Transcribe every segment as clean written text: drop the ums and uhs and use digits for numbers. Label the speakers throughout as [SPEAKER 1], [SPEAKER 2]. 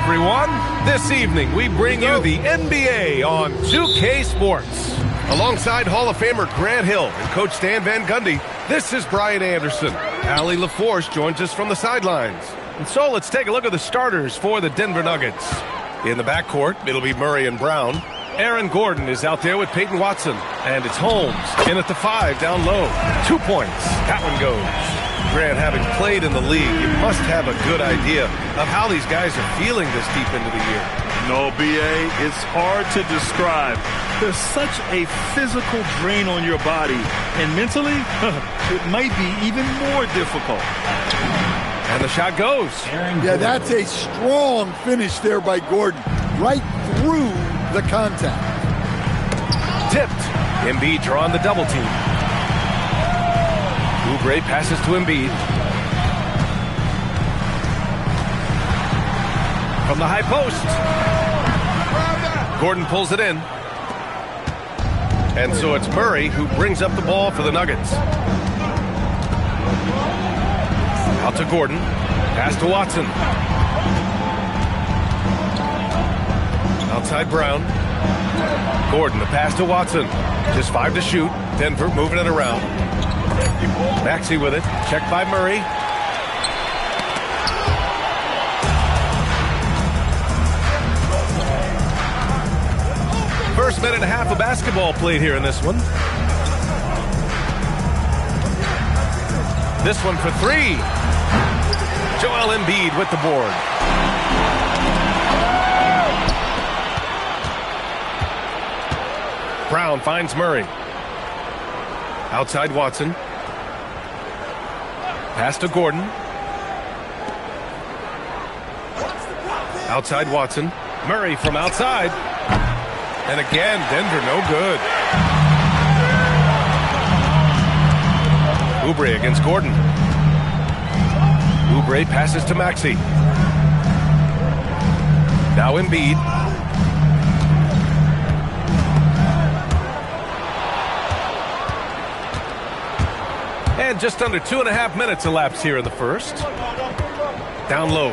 [SPEAKER 1] everyone. This evening, we bring you the NBA on 2K Sports. Alongside Hall of Famer Grant Hill and Coach Stan Van Gundy, this is Brian Anderson. Allie LaForce joins us from the sidelines. And so let's take a look at the starters for the Denver Nuggets. In the backcourt, it'll be Murray and Brown. Aaron Gordon is out there with Peyton Watson. And it's Holmes in at the 5 down low. 2 points. That one goes. Grant, having played in the league, you must have a good idea of how these guys are feeling this deep into the year.
[SPEAKER 2] No, B.A., it's hard to describe. There's such a physical drain on your body, and mentally, it might be even more difficult.
[SPEAKER 1] And the shot goes.
[SPEAKER 3] Yeah, that's a strong finish there by Gordon, right through the contact.
[SPEAKER 1] Tipped. Embiid drawing the double team. Oubre passes to Embiid. From the high post. Gordon pulls it in. And so it's Murray who brings up the ball for the Nuggets. Out to Gordon. Pass to Watson. Outside Brown. Gordon, the pass to Watson. Just 5 to shoot. Denver moving it around. Maxey with it. Checked by Murray. First minute and a half of basketball played here in this one. This one for 3. Joel Embiid with the board. Brown finds Murray. Outside Watson. Pass to Gordon. Outside Watson. Murray from outside. And again, Denver no good. Oubre against Gordon. Oubre passes to Maxey. Now Embiid. And just under 2.5 minutes elapsed here in the first. Down low.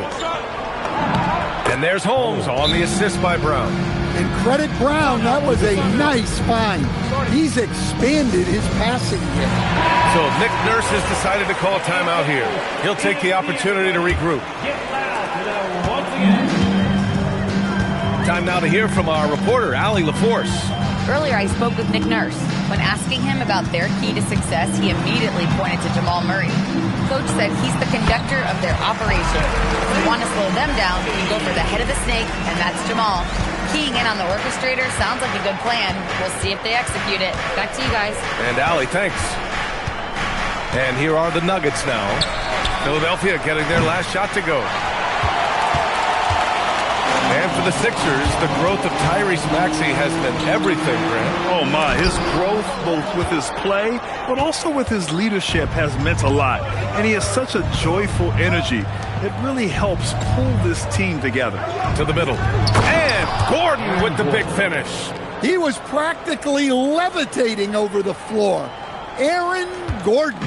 [SPEAKER 1] And there's Holmes on the assist by Brown.
[SPEAKER 3] And credit Brown, that was a nice find. He's expanded his passing game.
[SPEAKER 1] So Nick Nurse has decided to call a timeout here. He'll take the opportunity to regroup. Time now to hear from our reporter, Allie LaForce.
[SPEAKER 4] Earlier, I spoke with Nick Nurse. When asking him about their key to success, he immediately pointed to Jamal Murray. Coach said he's the conductor of their operation. If you want to slow them down, you go for the head of the snake, and that's Jamal. Keying in on the orchestrator sounds like a good plan. We'll see if they execute it. Back to you guys.
[SPEAKER 1] And Allie, thanks. And here are the Nuggets now. Philadelphia getting their last shot to go. And for the Sixers, the growth of Tyrese Maxey has been everything, Grant.
[SPEAKER 2] Oh, my. His growth, both with his play, but also with his leadership, has meant a lot. And he has such a joyful energy. It really helps pull this team together.
[SPEAKER 1] To the middle. And Gordon with the big finish.
[SPEAKER 3] He was practically levitating over the floor. Aaron Gordon.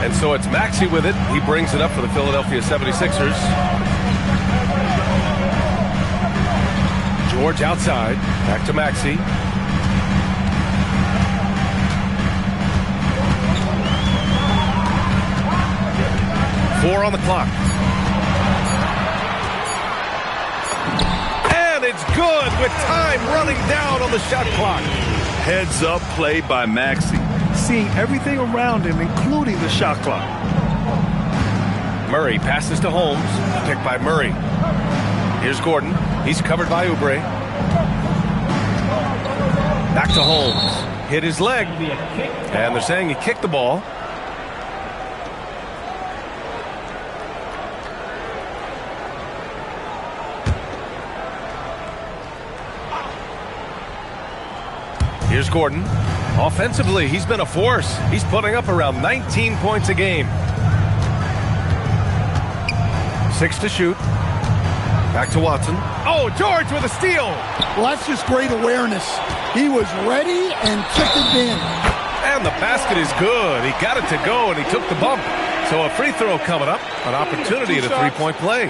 [SPEAKER 1] And so it's Maxey with it. He brings it up for the Philadelphia 76ers. George outside. Back to Maxey. Four on the clock. And it's good with time running down on the shot clock.
[SPEAKER 2] Heads up play by Maxey. Seeing everything around him, including the shot clock.
[SPEAKER 1] Murray passes to Holmes. Picked by Murray. Here's Gordon. He's covered by Oubre. Back to Holmes. Hit his leg. And they're saying he kicked the ball. Here's Gordon. Offensively, he's been a force. He's putting up around 19 points a game. 6 to shoot. Back to Watson. Oh, George with a steal.
[SPEAKER 3] Well, that's just great awareness. He was ready and took advantage.
[SPEAKER 1] And the basket is good. He got it to go, and he took the bump. So a free throw coming up. An opportunity at a three-point play.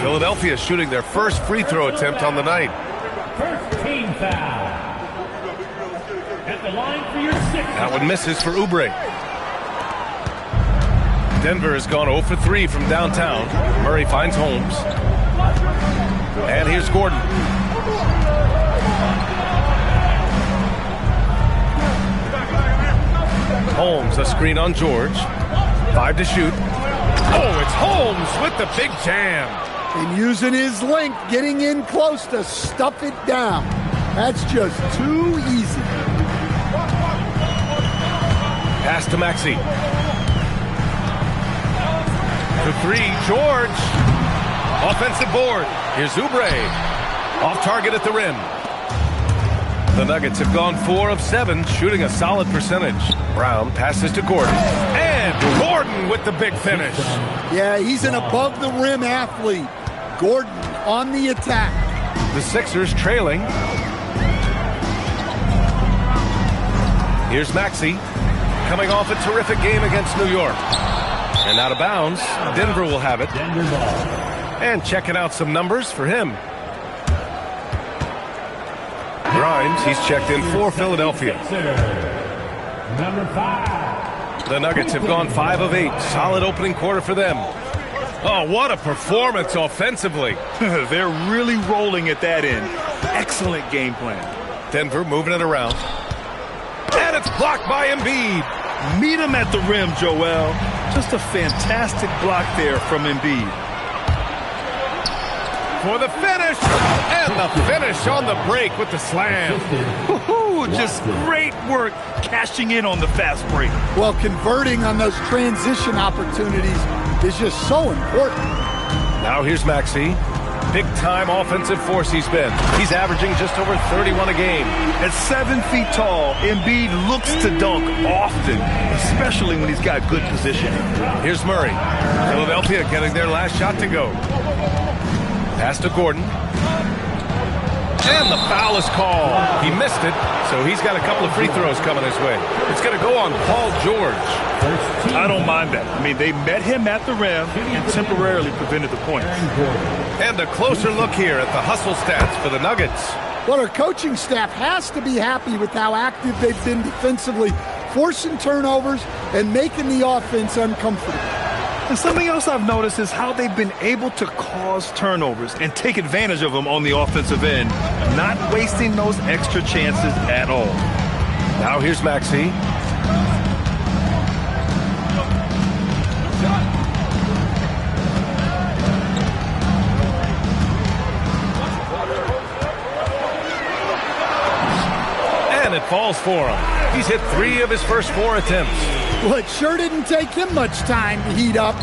[SPEAKER 1] Philadelphia shooting their first free throw attempt on the night.
[SPEAKER 5] First team foul. At the line for your sixth.
[SPEAKER 1] That one misses for Oubre. Denver has gone 0 for 3 from downtown. Murray finds Holmes. And here's Gordon. Holmes, a screen on George. 5 to shoot. Oh, it's Holmes with the big jam.
[SPEAKER 3] And using his length, getting in close to stuff it down. That's just too easy.
[SPEAKER 1] Pass to Maxey. For 3, George. Offensive board. Here's Oubre. Off target at the rim. The Nuggets have gone 4 of 7, shooting a solid percentage. Brown passes to Gordon. And Gordon with the big finish.
[SPEAKER 3] Yeah, he's an above-the-rim athlete. Gordon on the attack.
[SPEAKER 1] The Sixers trailing. Here's Maxey, coming off a terrific game against New York. And out of bounds, Denver will have it. And checking out some numbers for him. Grimes, he's checked in for Philadelphia.
[SPEAKER 5] Number 5.
[SPEAKER 1] The Nuggets have gone 5 of 8. Solid opening quarter for them. Oh, what a performance offensively.
[SPEAKER 2] They're really rolling at that end. Excellent game plan.
[SPEAKER 1] Denver moving it around. And it's blocked by Embiid.
[SPEAKER 2] Meet him at the rim, Joel. Just a fantastic block there from Embiid.
[SPEAKER 1] For the finish. And the finish on the break with the slam.
[SPEAKER 2] Woohoo! Just great work cashing in on the fast break.
[SPEAKER 3] Well, converting on those transition opportunities is just so important.
[SPEAKER 1] Now here's Maxey. Big-time offensive force he's been. He's averaging just over 31 a game.
[SPEAKER 2] At 7 feet tall, Embiid looks to dunk often, especially when he's got good positioning.
[SPEAKER 1] Here's Murray. Philadelphia getting their last shot to go. Pass to Gordon. And the foul is called. He missed it, so he's got a couple of free throws coming his way. It's going to go on Paul George.
[SPEAKER 2] I don't mind that. I mean, they met him at the rim and temporarily prevented the points.
[SPEAKER 1] And a closer look here at the hustle stats for the Nuggets.
[SPEAKER 3] Well, our coaching staff has to be happy with how active they've been defensively, forcing turnovers and making the offense uncomfortable.
[SPEAKER 2] And something else I've noticed is how they've been able to cause turnovers and take advantage of them on the offensive end, not wasting those extra chances at all.
[SPEAKER 1] Now here's Maxey. And it falls for him. He's hit 3 of his first 4 attempts.
[SPEAKER 3] Well, it sure didn't take him much time to heat up.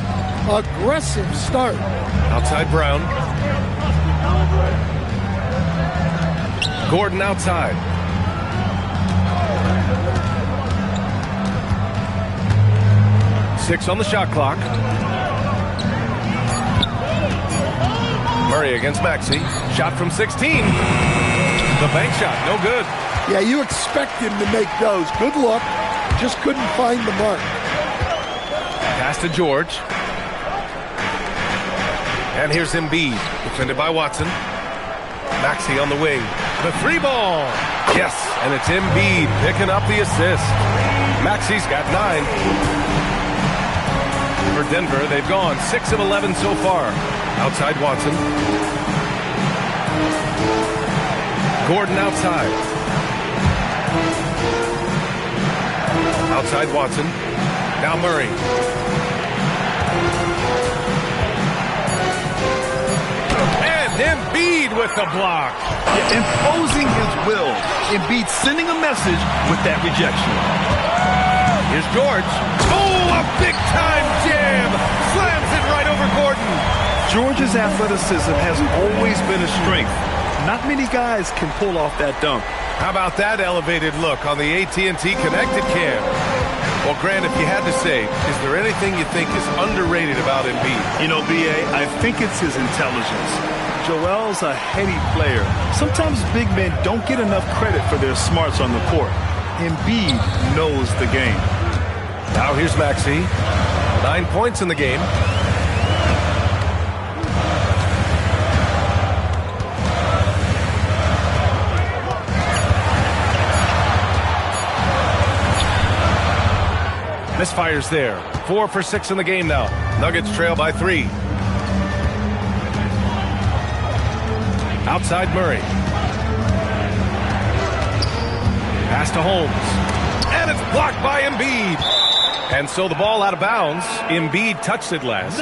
[SPEAKER 3] Aggressive start.
[SPEAKER 1] Outside Brown. Gordon outside. Six on the shot clock. Murray against Maxey. Shot from 16. The bank shot, no good.
[SPEAKER 3] Yeah, you expect him to make those. Good luck. Just couldn't find the mark.
[SPEAKER 1] Pass to George. And here's Embiid, defended by Watson. Maxey on the wing. The 3-ball. Yes, and it's Embiid picking up the assist. Maxey's got 9. For Denver, they've gone 6 of 11 so far. Outside Watson. Gordon outside. Outside Watson. Now Murray. And Embiid with the block.
[SPEAKER 2] Yeah, imposing his will. Embiid sending a message with that rejection.
[SPEAKER 1] Here's George. Oh, a big-time jam. Slams it right over Gordon.
[SPEAKER 2] George's athleticism has always been a strength. Not many guys can pull off that dunk.
[SPEAKER 1] How about that elevated look on the AT&T Connected Cam? Well, Grant, if you had to say, is there anything you think is underrated about Embiid?
[SPEAKER 2] You know, B.A., I think it's his intelligence. Joel's a heady player. Sometimes big men don't get enough credit for their smarts on the court. Embiid knows the game.
[SPEAKER 1] Now here's Maxey. 9 points in the game. Misfires there. 4 for 6 in the game now. Nuggets trail by 3. Outside Murray. Pass to Holmes. And it's blocked by Embiid. And so the ball out of bounds. Embiid touched it last.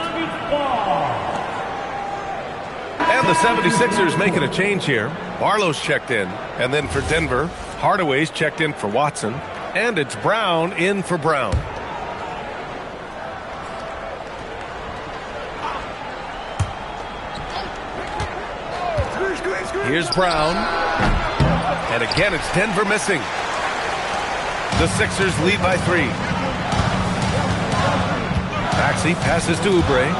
[SPEAKER 1] And the 76ers making a change here. Barlow's checked in. And then for Denver, Hardaway's checked in for Watson. And it's Brown in for Brown. Here's Brown. And again, it's Denver missing. The Sixers lead by 3. Maxey passes to Oubre.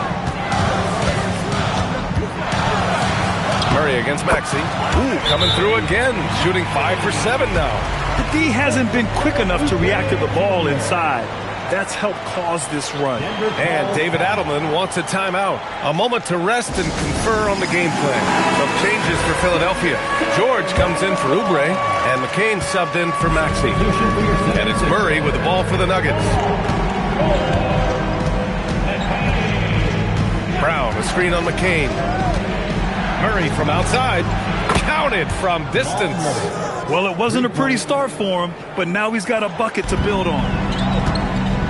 [SPEAKER 1] Murray against Maxey. Ooh, coming through again. Shooting 5 for 7 now.
[SPEAKER 2] The D hasn't been quick enough to react to the ball inside. That's helped cause this run.
[SPEAKER 1] And David Adelman wants a timeout. A moment to rest and confer on the game plan. Some changes for Philadelphia. George comes in for Oubre, and McCain subbed in for Maxey. And it's Murray with the ball for the Nuggets. Brown, a screen on McCain. Murray from outside. Counted from distance.
[SPEAKER 2] Well, it wasn't a pretty start for him, but now he's got a bucket to build on.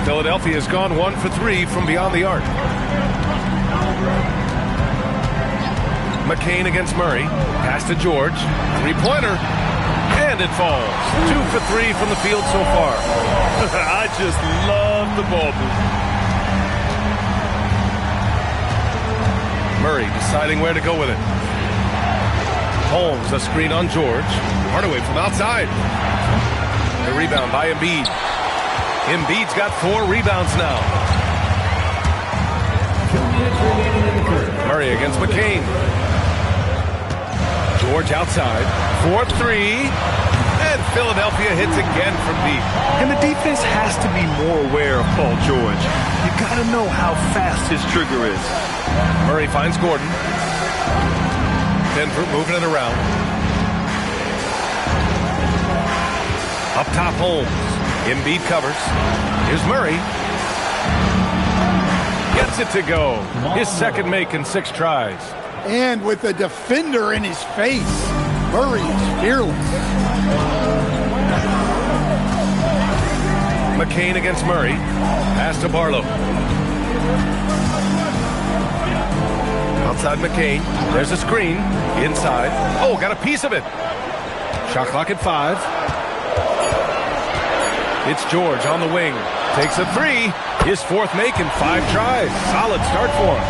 [SPEAKER 1] Philadelphia has gone 1 for 3 from beyond the arc. McCain against Murray. Pass to George. 3-pointer. And it falls. 2 for 3 from the field so far.
[SPEAKER 2] I just love the ball movement.
[SPEAKER 1] Murray deciding where to go with it. Holmes, a screen on George. Hardaway from outside. The rebound by Embiid. Embiid's got 4 rebounds now. Murray against McCain. George outside. 4-3. And Philadelphia hits again from deep.
[SPEAKER 2] And the defense has to be more aware of Paul George. You got to know how fast his trigger is.
[SPEAKER 1] Murray finds Gordon. Denver moving it around. Up top, Holmes. Embiid covers. Here's Murray. Gets it to go. His second make in 6 tries.
[SPEAKER 3] And with a defender in his face, Murray is fearless.
[SPEAKER 1] McCain against Murray. Pass to Barlow. Outside McCain. There's a screen. Inside. Oh, got a piece of it. Shot clock at 5. It's George on the wing. Takes a 3. His 4th make in 5 tries. Solid start for him.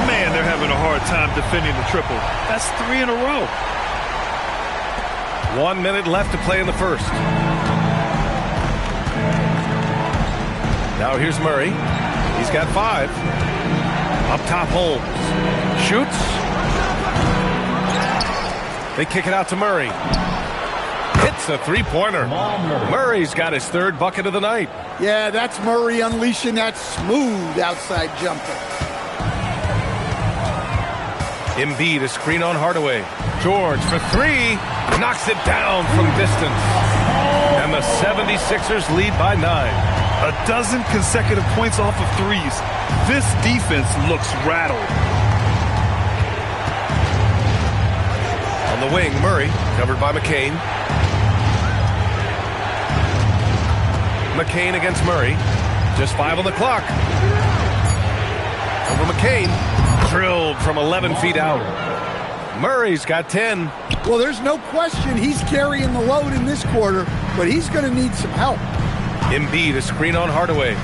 [SPEAKER 2] Man, they're having a hard time defending the triple. That's 3 in a row.
[SPEAKER 1] 1 minute left to play in the first. Now here's Murray. He's got 5. Up top, Holmes. Shoots. They kick it out to Murray. Hits a 3-pointer. Murray's got his 3rd bucket of the night.
[SPEAKER 3] Yeah, that's Murray unleashing that smooth outside jumper.
[SPEAKER 1] Embiid, a screen on Hardaway. George for 3. Knocks it down from distance. And the 76ers lead by 9.
[SPEAKER 2] A dozen consecutive points off of 3s. This defense looks rattled.
[SPEAKER 1] On the wing, Murray, covered by McCain. McCain against Murray. Just 5 on the clock. Over McCain. Drilled from 11 feet out. Murray's got 10.
[SPEAKER 3] Well, there's no question he's carrying the load in this quarter, but he's going to need some help.
[SPEAKER 1] Embiid, a screen on Hardaway.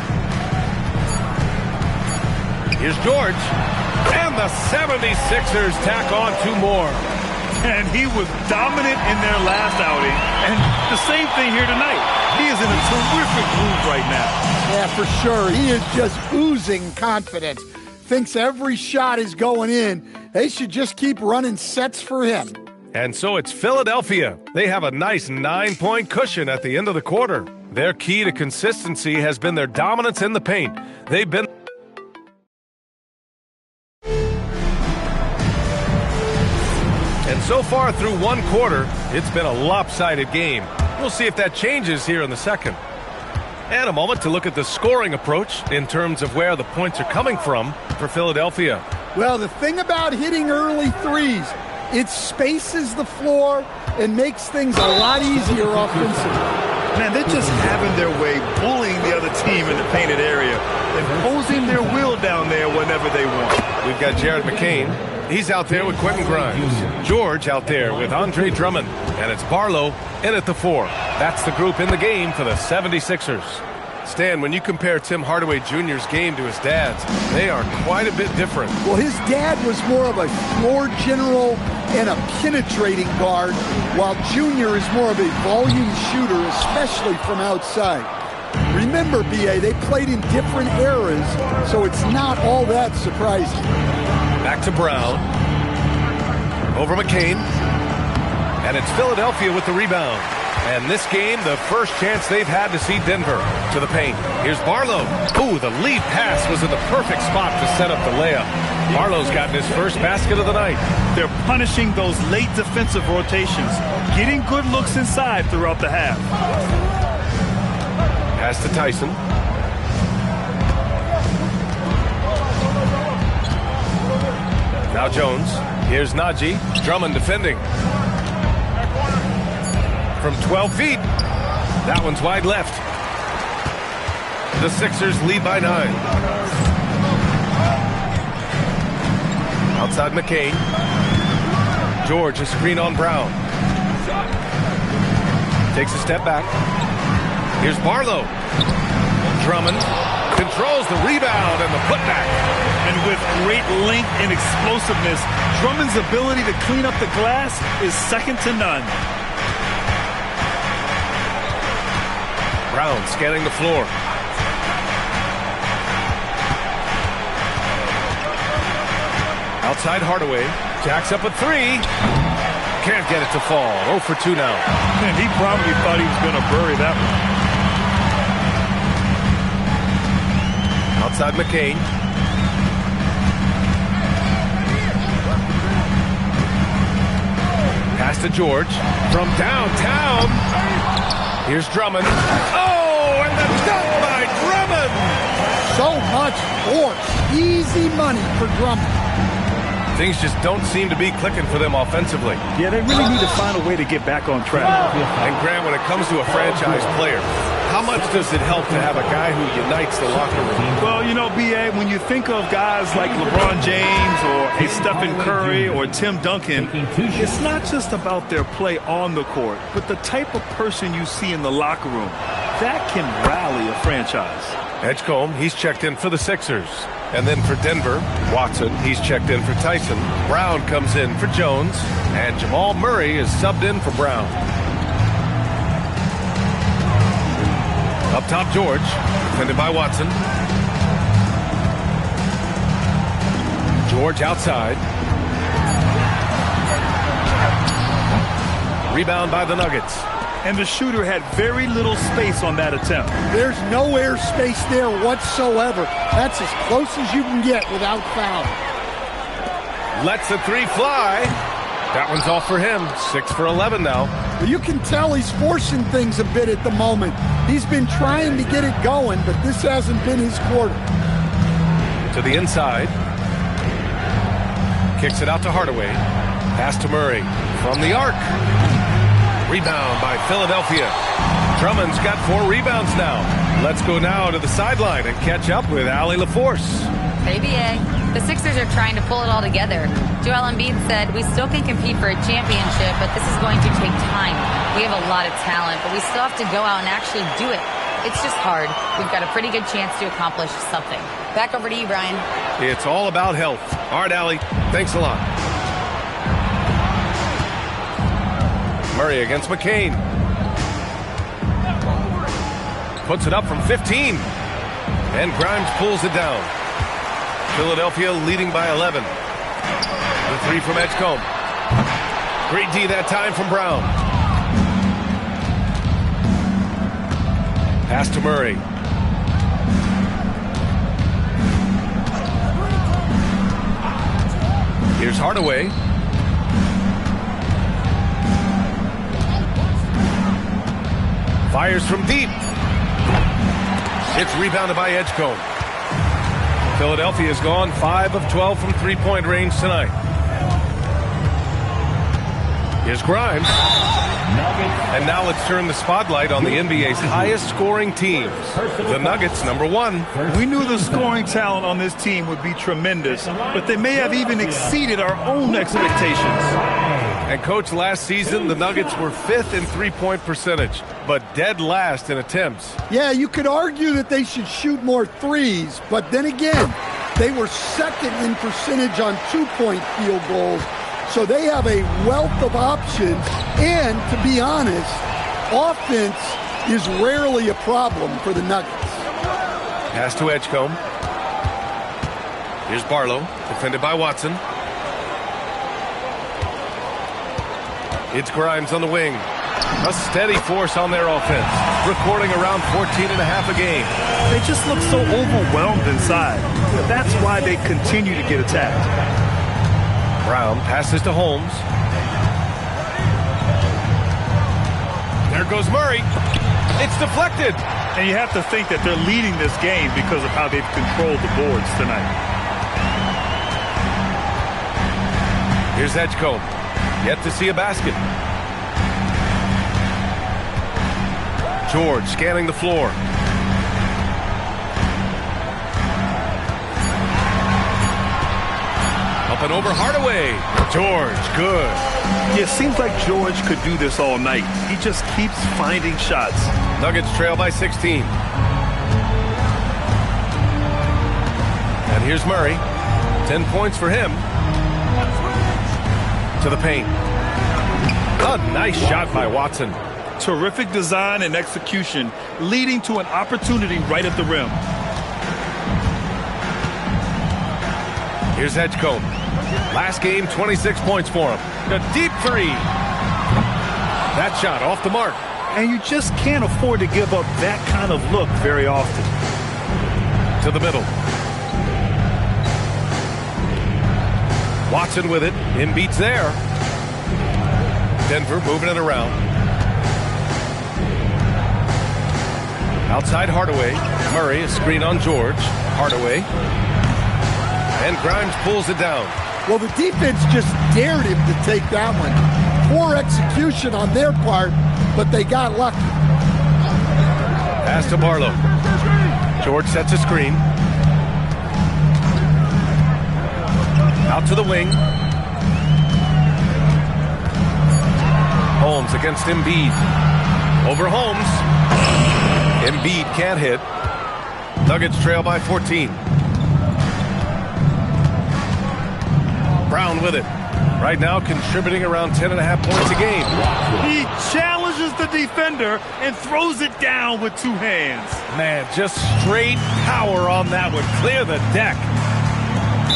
[SPEAKER 1] Here's George. And the 76ers tack on 2 more.
[SPEAKER 2] And he was dominant in their last outing. And the same thing here tonight. He is in a terrific groove right now.
[SPEAKER 3] Yeah, for sure. He is just oozing confidence. Thinks every shot is going in. They should just keep running sets for him.
[SPEAKER 1] And so it's Philadelphia. They have a nice 9-point cushion at the end of the quarter. Their key to consistency has been their dominance in the paint. They've been... And so far through 1 quarter, it's been a lopsided game. We'll see if that changes here in the second. And a moment to look at the scoring approach in terms of where the points are coming from for Philadelphia.
[SPEAKER 3] Well, the thing about hitting early threes, it spaces the floor and makes things a lot easier offensively.
[SPEAKER 2] Man, they're just having their way, bullying the other team in the painted area, imposing their will down there whenever they want.
[SPEAKER 1] We've got Jared McCain. He's out there with Quentin Grimes. George out there with Andre Drummond. And it's Barlow in at the 4. That's the group in the game for the 76ers. Stan, when you compare Tim Hardaway Jr.'s game to his dad's, they are quite a bit different.
[SPEAKER 3] Well, his dad was more of a floor general and a penetrating guard, while Jr. is more of a volume shooter, especially from outside. Remember, B.A., they played in different eras, so it's not all that surprising.
[SPEAKER 1] Back to Brown. Over McCain. And it's Philadelphia with the rebound. And this game, the first chance they've had to see Denver to the paint. Here's Barlow. Ooh, the lead pass was in the perfect spot to set up the layup. Barlow's gotten his first basket of the night.
[SPEAKER 2] They're punishing those late defensive rotations, getting good looks inside throughout the half.
[SPEAKER 1] Pass to Tyson. Now Jones. Here's Najee. Drummond defending. From 12 feet. That one's wide left. The Sixers lead by 9. Outside McCain. George, a screen on Brown. Takes a step back. Here's Barlow. Drummond controls the rebound and the putback.
[SPEAKER 2] And with great length and explosiveness, Drummond's ability to clean up the glass is second to none.
[SPEAKER 1] Brown scanning the floor. Outside Hardaway. Jacks up a 3. Can't get it to fall. 0 for 2 now.
[SPEAKER 2] Man, he probably thought he was going to bury that one.
[SPEAKER 1] Outside McCain. Pass to George. From downtown. Here's Drummond. Oh, and the dunk by Drummond!
[SPEAKER 3] So much force. Easy money for Drummond.
[SPEAKER 1] Things just don't seem to be clicking for them offensively.
[SPEAKER 2] Yeah, they really need to find a way to get back on track.
[SPEAKER 1] And Grant, when it comes to a franchise player, how much does it help to have a guy who unites the locker room?
[SPEAKER 2] Well, you know, B.A., when you think of guys like LeBron James or a Stephen Curry or Tim Duncan, it's not just about their play on the court, but the type of person you see in the locker room. That can rally a franchise.
[SPEAKER 1] Edgecombe, he's checked in for the Sixers. And then for Denver, Watson, he's checked in for Tyson. Brown comes in for Jones. And Jamal Murray is subbed in for Brown. Up top, George, defended by Watson. George outside. Rebound by the Nuggets.
[SPEAKER 2] And the shooter had very little space on that attempt.
[SPEAKER 3] There's no air space there whatsoever. That's as close as you can get without foul.
[SPEAKER 1] Lets the 3 fly. That one's off for him. 6 for 11 now.
[SPEAKER 3] Well, you can tell he's forcing things a bit at the moment. He's been trying to get it going, but this hasn't been his quarter.
[SPEAKER 1] To the inside. Kicks it out to Hardaway. Pass to Murray. From the arc. Rebound by Philadelphia. Drummond's got 4 rebounds now. Let's go now to the sideline and catch up with Allie LaForce.
[SPEAKER 4] Hey, BA. The Sixers are trying to pull it all together. Joel Embiid said, we still can compete for a championship, but this is going to take time. We have a lot of talent, but we still have to go out and actually do it. It's just hard. We've got a pretty good chance to accomplish something. Back over to you, Brian.
[SPEAKER 1] It's all about health. All right, Allie. Thanks a lot. Murray against McCain. Puts it up from 15. And Grimes pulls it down. Philadelphia leading by 11. The 3 from Edgecombe. Great D that time from Brown. Pass to Murray. Here's Hardaway. Fires from deep. It's rebounded by Edgecombe. Philadelphia's gone 5 of 12 from three-point range tonight. Here's Grimes. And now let's turn the spotlight on the NBA's highest-scoring teams. The Nuggets, number 1.
[SPEAKER 2] We knew the scoring talent on this team would be tremendous, but they may have even exceeded our own expectations.
[SPEAKER 1] And, Coach, last season, the Nuggets were 5th in three-point percentage, but dead last in attempts.
[SPEAKER 3] Yeah, you could argue that they should shoot more threes, but then again, they were 2nd in percentage on two-point field goals, so they have a wealth of options, and to be honest, offense is rarely a problem for the Nuggets.
[SPEAKER 1] Pass to Edgecombe. Here's Barlow, defended by Watson. It's Grimes on the wing. A steady force on their offense, recording around 14.5 a game.
[SPEAKER 2] They just look so overwhelmed inside. That's why they continue to get attacked.
[SPEAKER 1] Brown passes to Holmes. There goes Murray. It's deflected.
[SPEAKER 2] And you have to think that they're leading this game because of how they've controlled the boards tonight.
[SPEAKER 1] Here's Edgecombe. Yet to see a basket. George scanning the floor. Up and over Hardaway. George, good.
[SPEAKER 2] Yeah, it seems like George could do this all night. He just keeps finding shots.
[SPEAKER 1] Nuggets trail by 16. And here's Murray. 10 points for him. To the paint. A nice shot by Watson.
[SPEAKER 2] Terrific design and execution, leading to an opportunity right at the rim.
[SPEAKER 1] Here's Edgecombe. Last game, 26 points for him. A deep three. That shot off the mark.
[SPEAKER 2] And you just can't afford to give up that kind of look very often.
[SPEAKER 1] To the middle. Watson with it. Embiid's there. Denver moving it around. Outside Hardaway. Murray, a screen on George. Hardaway. And Grimes pulls it down.
[SPEAKER 3] Well, the defense just dared him to take that one. Poor execution on their part, but they got lucky.
[SPEAKER 1] Pass to Barlow. George sets a screen. Out to the wing. Holmes against Embiid. Over Holmes. Embiid can't hit. Nuggets trail by 14. Brown with it. Right now contributing around 10.5 points a game.
[SPEAKER 2] He challenges the defender and throws it down with two hands.
[SPEAKER 1] Man, just straight power on that one. Clear the deck.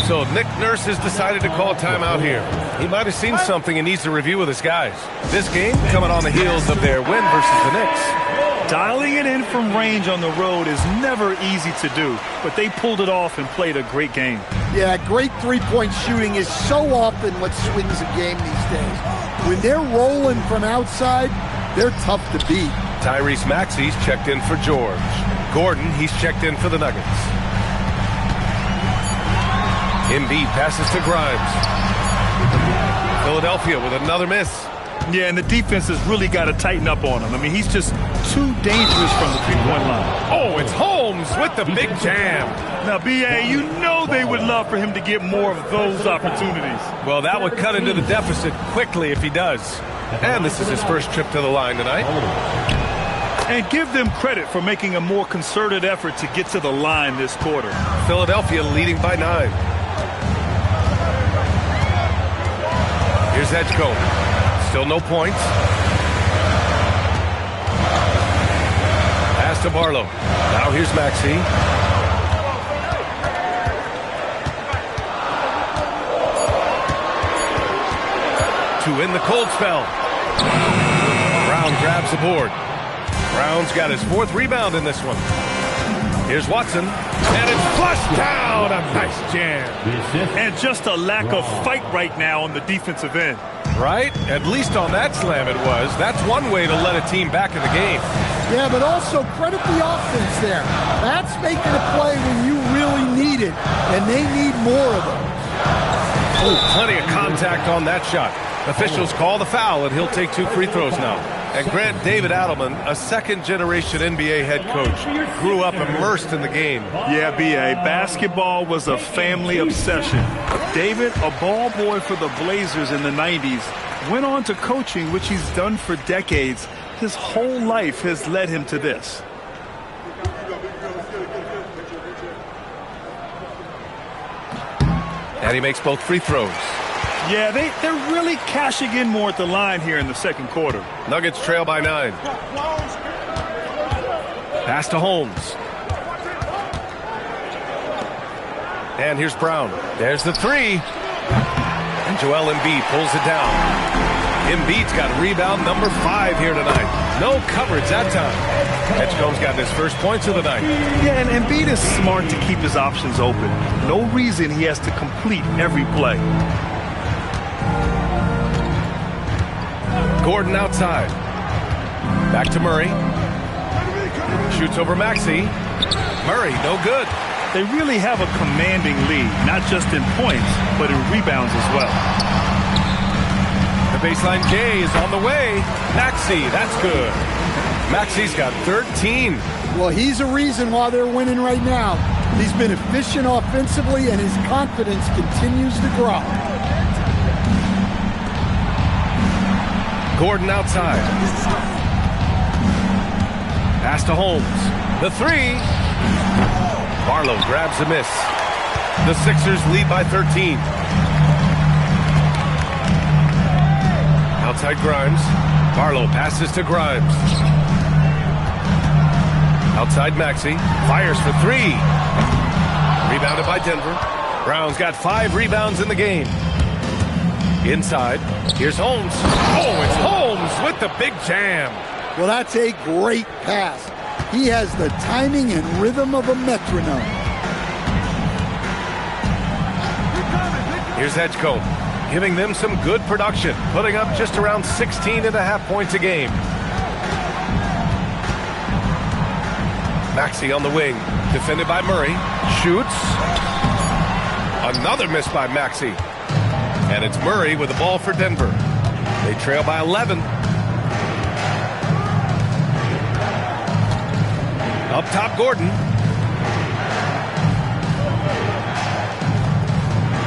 [SPEAKER 1] So Nick Nurse has decided to call timeout here. He might have seen something and needs to review with his guys. This game coming on the heels of their win versus the Knicks.
[SPEAKER 2] Dialing it in from range on the road is never easy to do, but they pulled it off and played a great game.
[SPEAKER 3] Yeah, great three-point shooting is so often what swings a game these days. When they're rolling from outside, they're tough to beat.
[SPEAKER 1] Tyrese Maxey's checked in for George. Gordon, he's checked in for the Nuggets. Embiid passes to Grimes. Philadelphia with another miss.
[SPEAKER 2] Yeah, and the defense has really got to tighten up on him. I mean, he's just too dangerous from the three-point line.
[SPEAKER 1] Oh, it's Holmes with the big jam.
[SPEAKER 2] Now, B.A., you know they would love for him to get more of those opportunities.
[SPEAKER 1] Well, that would cut into the deficit quickly if he does. And this is his first trip to the line tonight.
[SPEAKER 2] And give them credit for making a more concerted effort to get to the line this quarter.
[SPEAKER 1] Philadelphia leading by 9. Here's Edgecombe. Still no points. Pass to Barlow. Now here's Maxey. To end the cold spell. Brown grabs the board. Brown's got his 4th rebound in this one. Here's Watson. And it's flushed down. A nice jam.
[SPEAKER 2] And just a lack of fight right now on the defensive end.
[SPEAKER 1] Right? At least on that slam it was. That's one way to let a team back in the game.
[SPEAKER 3] Yeah, but also credit the offense there. That's making a play when you really need it, and they need more of it.
[SPEAKER 1] Oh, plenty of contact on that shot. Officials call the foul, and he'll take 2 free throws now. And Grant, David Adelman, a second-generation NBA head coach, grew up immersed in the game.
[SPEAKER 2] Yeah, B.A., basketball was a family obsession. David, a ball boy for the Blazers in the 90s, went on to coaching, which he's done for decades. His whole life has led him to this.
[SPEAKER 1] And he makes both free throws.
[SPEAKER 2] Yeah, they're really cashing in more at the line here in the second quarter.
[SPEAKER 1] Nuggets trail by 9. Pass to Holmes. And here's Brown. There's the 3. And Joel Embiid pulls it down. Embiid's got rebound number 5 here tonight. No coverage that time. Edgecomb's got his first points of the night.
[SPEAKER 2] Yeah, and Embiid is smart to keep his options open. No reason he has to complete every play.
[SPEAKER 1] Gordon outside. Back to Murray. Shoots over Maxey. Murray, no good.
[SPEAKER 2] They really have a commanding lead, not just in points, but in rebounds as well.
[SPEAKER 1] The baseline J is on the way. Maxey, that's good. Maxey's got 13.
[SPEAKER 3] Well, he's a reason why they're winning right now. He's been efficient offensively, and his confidence continues to grow.
[SPEAKER 1] Gordon outside. Pass to Holmes. The 3. Barlow grabs a miss. The Sixers lead by 13. Outside Grimes. Barlow passes to Grimes. Outside Maxey. Fires for 3. Rebounded by Denver. Brown's got 5 rebounds in the game. Inside. Here's Holmes. Oh, it's Holmes with the big jam.
[SPEAKER 3] Well, that's a great pass. He has the timing and rhythm of a metronome.
[SPEAKER 1] Here's Edgecombe, giving them some good production, putting up just around 16.5 points a game. Maxey on the wing, defended by Murray. Shoots. Another miss by Maxey. And it's Murray with the ball for Denver. They trail by 11. Up top, Gordon.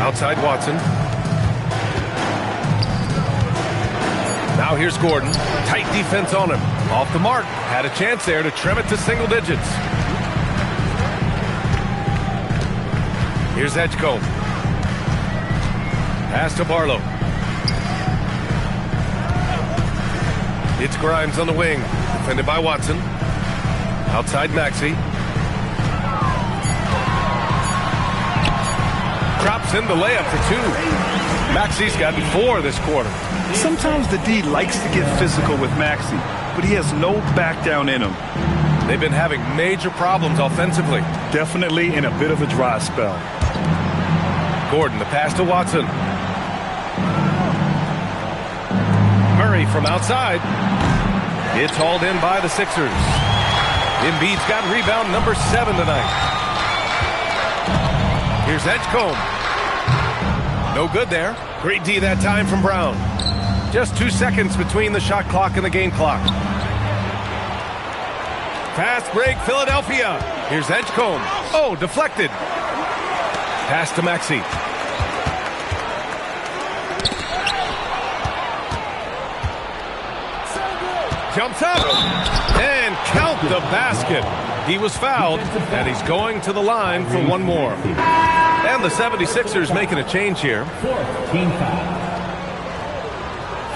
[SPEAKER 1] Outside Watson. Now here's Gordon. Tight defense on him. Off the mark. Had a chance there to trim it to single digits. Here's Edgecombe. Pass to Barlow. It's Grimes on the wing. Defended by Watson. Outside Maxey. Drops in the layup for 2. Maxey's gotten 4 this quarter.
[SPEAKER 2] Sometimes the D likes to get physical with Maxey, but he has no back down in him.
[SPEAKER 1] They've been having major problems offensively.
[SPEAKER 2] Definitely in a bit of a dry spell.
[SPEAKER 1] Gordon, the pass to Watson. Murray from outside. It's hauled in by the Sixers. Embiid's got rebound number 7 tonight. Here's Edgecombe. No good there. Great D that time from Brown. Just 2 seconds between the shot clock and the game clock. Fast break, Philadelphia. Here's Edgecombe. Oh, deflected. Pass to Maxey. Jumps up and count the basket. He was fouled, and he's going to the line for 1 more. And the 76ers making a change here.
[SPEAKER 5] 4th team foul.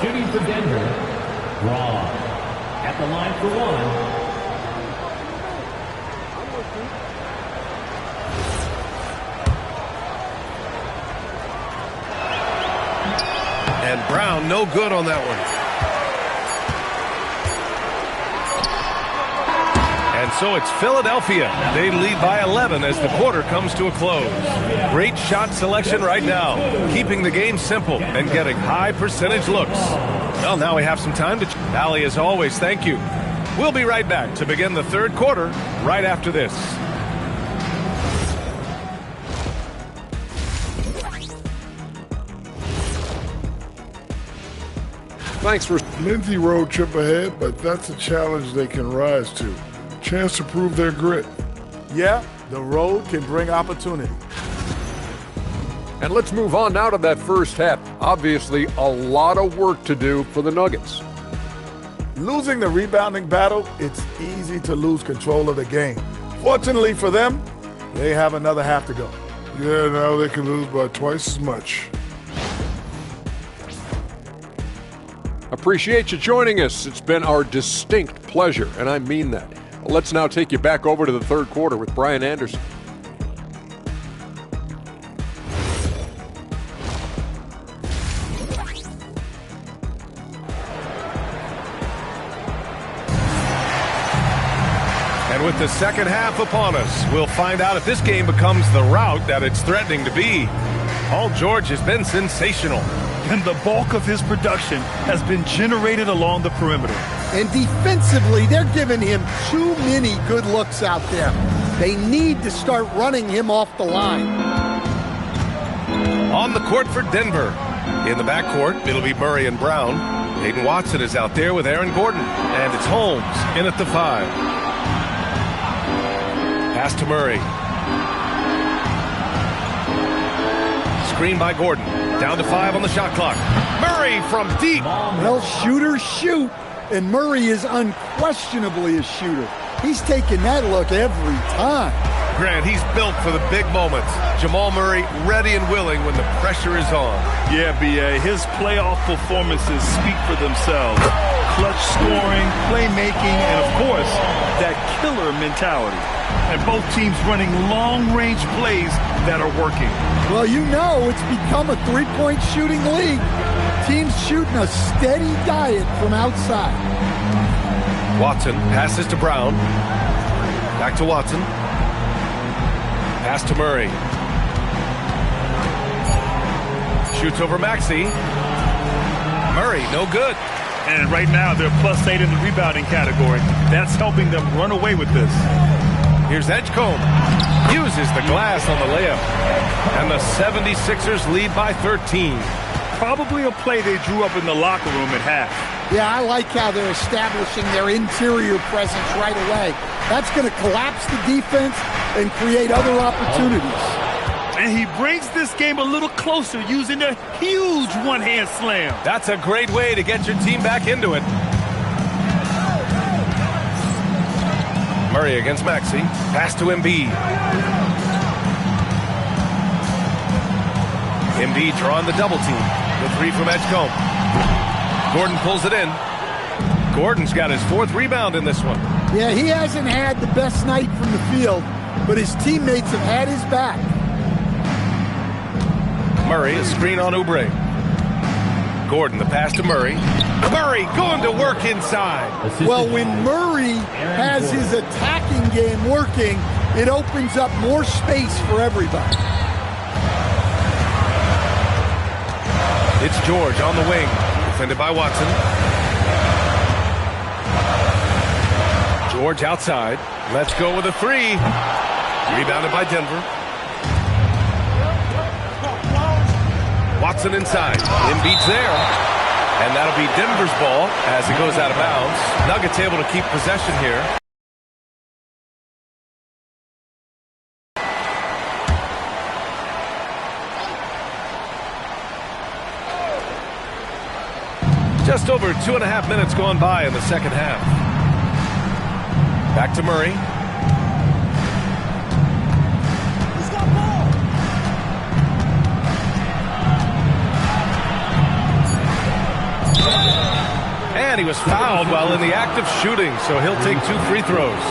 [SPEAKER 5] Shooting for Denver, Braun. At the line for 1.
[SPEAKER 1] And Brown, no good on that one. And so it's Philadelphia. They lead by 11 as the quarter comes to a close. Great shot selection right now, keeping the game simple and getting high percentage looks. Well, now we have some time to... Allie, as always, thank you. We'll be right back to begin the third quarter right after this.
[SPEAKER 6] Thanks for...
[SPEAKER 7] Lengthy road trip ahead, but that's a challenge they can rise to. Chance to prove their grit.
[SPEAKER 8] Yeah, the road can bring opportunity.
[SPEAKER 6] And let's move on now to that first half. Obviously, a lot of work to do for the Nuggets.
[SPEAKER 8] Losing the rebounding battle, it's easy to lose control of the game. Fortunately for them, they have another half to go.
[SPEAKER 7] Yeah, now they can lose by twice as much.
[SPEAKER 6] Appreciate you joining us. It's been our distinct pleasure, and I mean that. Let's now take you back over to the third quarter with Brian Anderson.
[SPEAKER 1] And with the second half upon us, we'll find out if this game becomes the rout that it's threatening to be. Paul George has been sensational.
[SPEAKER 2] And the bulk of his production has been generated along the perimeter.
[SPEAKER 3] And defensively, they're giving him too many good looks out there. They need to start running him off the line.
[SPEAKER 1] On the court for Denver. In the backcourt, it'll be Murray and Brown. Hayden Watson is out there with Aaron Gordon. And it's Holmes in at the 5. Pass to Murray. Screen by Gordon. Down to 5 on the shot clock. Murray from deep.
[SPEAKER 3] Well, shooters shoot, and Murray is unquestionably a shooter. He's taking that look every time.
[SPEAKER 1] Grant, he's built for the big moments. Jamal Murray ready and willing when the pressure is on.
[SPEAKER 2] Yeah, B.A., his playoff performances speak for themselves. Clutch scoring, playmaking, and of course, that killer mentality. And both teams running long-range plays that are working.
[SPEAKER 3] Well, you know it's become a three-point shooting league. Teams shooting a steady diet from outside.
[SPEAKER 1] Watson passes to Brown. Back to Watson. Pass to Murray. Shoots over Maxey. Murray, no good.
[SPEAKER 2] And right now, they're +8 in the rebounding category. That's helping them run away with this.
[SPEAKER 1] Here's Edgecombe. Uses the glass on the layup. And the 76ers lead by 13.
[SPEAKER 2] Probably a play they drew up in the locker room at half.
[SPEAKER 3] Yeah, I like how they're establishing their interior presence right away. That's going to collapse the defense and create other opportunities.
[SPEAKER 2] And he brings this game a little closer using a huge one-hand slam.
[SPEAKER 1] That's a great way to get your team back into it. Murray against Maxey. Pass to Embiid. Embiid drawing the double team. The 3 from Edgecombe. Gordon pulls it in. Gordon's got his 4th rebound in this one.
[SPEAKER 3] Yeah, he hasn't had the best night from the field, but his teammates have had his back.
[SPEAKER 1] Murray, a screen on Oubre. Gordon, the pass to Murray. Murray going to work inside.
[SPEAKER 3] Well, when Murray has his attacking game working, it opens up more space for everybody.
[SPEAKER 1] It's George on the wing, defended by Watson. George outside. Let's go with a 3. Rebounded by Denver. Watson inside. Embiid's there. And that'll be Denver's ball as it goes out of bounds. Nuggets able to keep possession here. Just over 2.5 minutes gone by in the second half. Back to Murray. And he was fouled while in the act of shooting, so he'll take 2 free throws.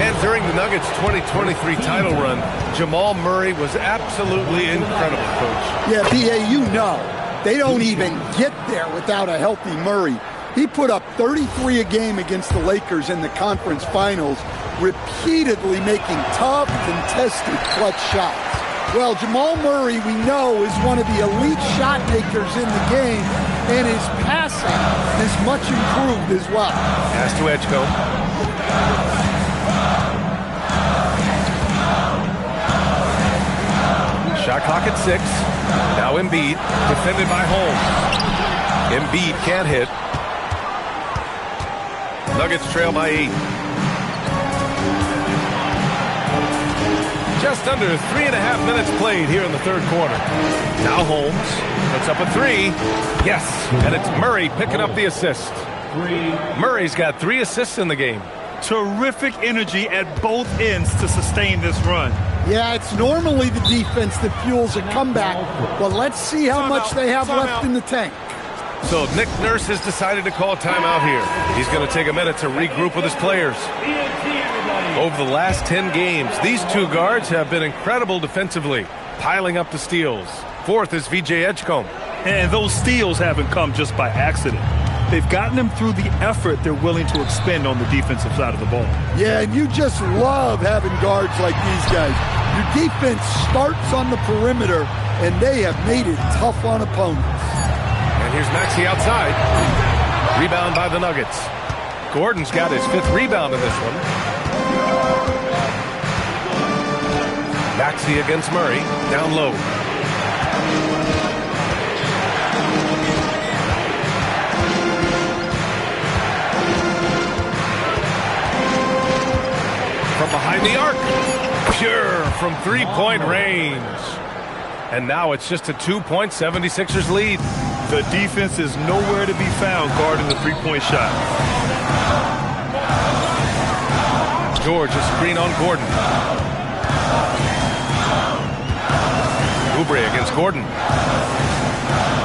[SPEAKER 1] And during the Nuggets' 2023 title run, Jamal Murray was absolutely incredible, Coach.
[SPEAKER 3] Yeah, B.A., you know, they don't even get there without a healthy Murray. He put up 33 a game against the Lakers in the conference finals, repeatedly making tough, contested, clutch shots. Well, Jamal Murray, we know, is one of the elite shot makers in the game, and his passing is much improved as well.
[SPEAKER 1] Pass to Edgecombe. Shot clock at 6. Now Embiid, defended by Holmes. Embiid can't hit. Nuggets trail by 8. Just under 3.5 minutes played here in the third quarter. Now Holmes puts up a 3. Yes, and it's Murray picking up the assist. Murray's got 3 assists in the game.
[SPEAKER 2] Terrific energy at both ends to sustain this run.
[SPEAKER 3] Yeah, it's normally the defense that fuels a comeback, but let's see how much they have left in the tank.
[SPEAKER 1] So Nick Nurse has decided to call timeout here. He's going to take a minute to regroup with his players. Over the last 10 games, these two guards have been incredible defensively, piling up the steals. Fourth is VJ Edgecombe.
[SPEAKER 2] And those steals haven't come just by accident. They've gotten them through the effort they're willing to expend on the defensive side of the ball.
[SPEAKER 3] Yeah, and you just love having guards like these guys. Your defense starts on the perimeter, and they have made it tough on opponents.
[SPEAKER 1] And here's Maxey outside. Rebound by the Nuggets. Gordon's got his 5th rebound in this one. Maxey against Murray, down low. From behind the arc. Pure from 3-point range. And now it's just a 2-point 76ers lead.
[SPEAKER 2] The defense is nowhere to be found guarding the 3-point shot.
[SPEAKER 1] George, a screen on Gordon. Oubre against Gordon.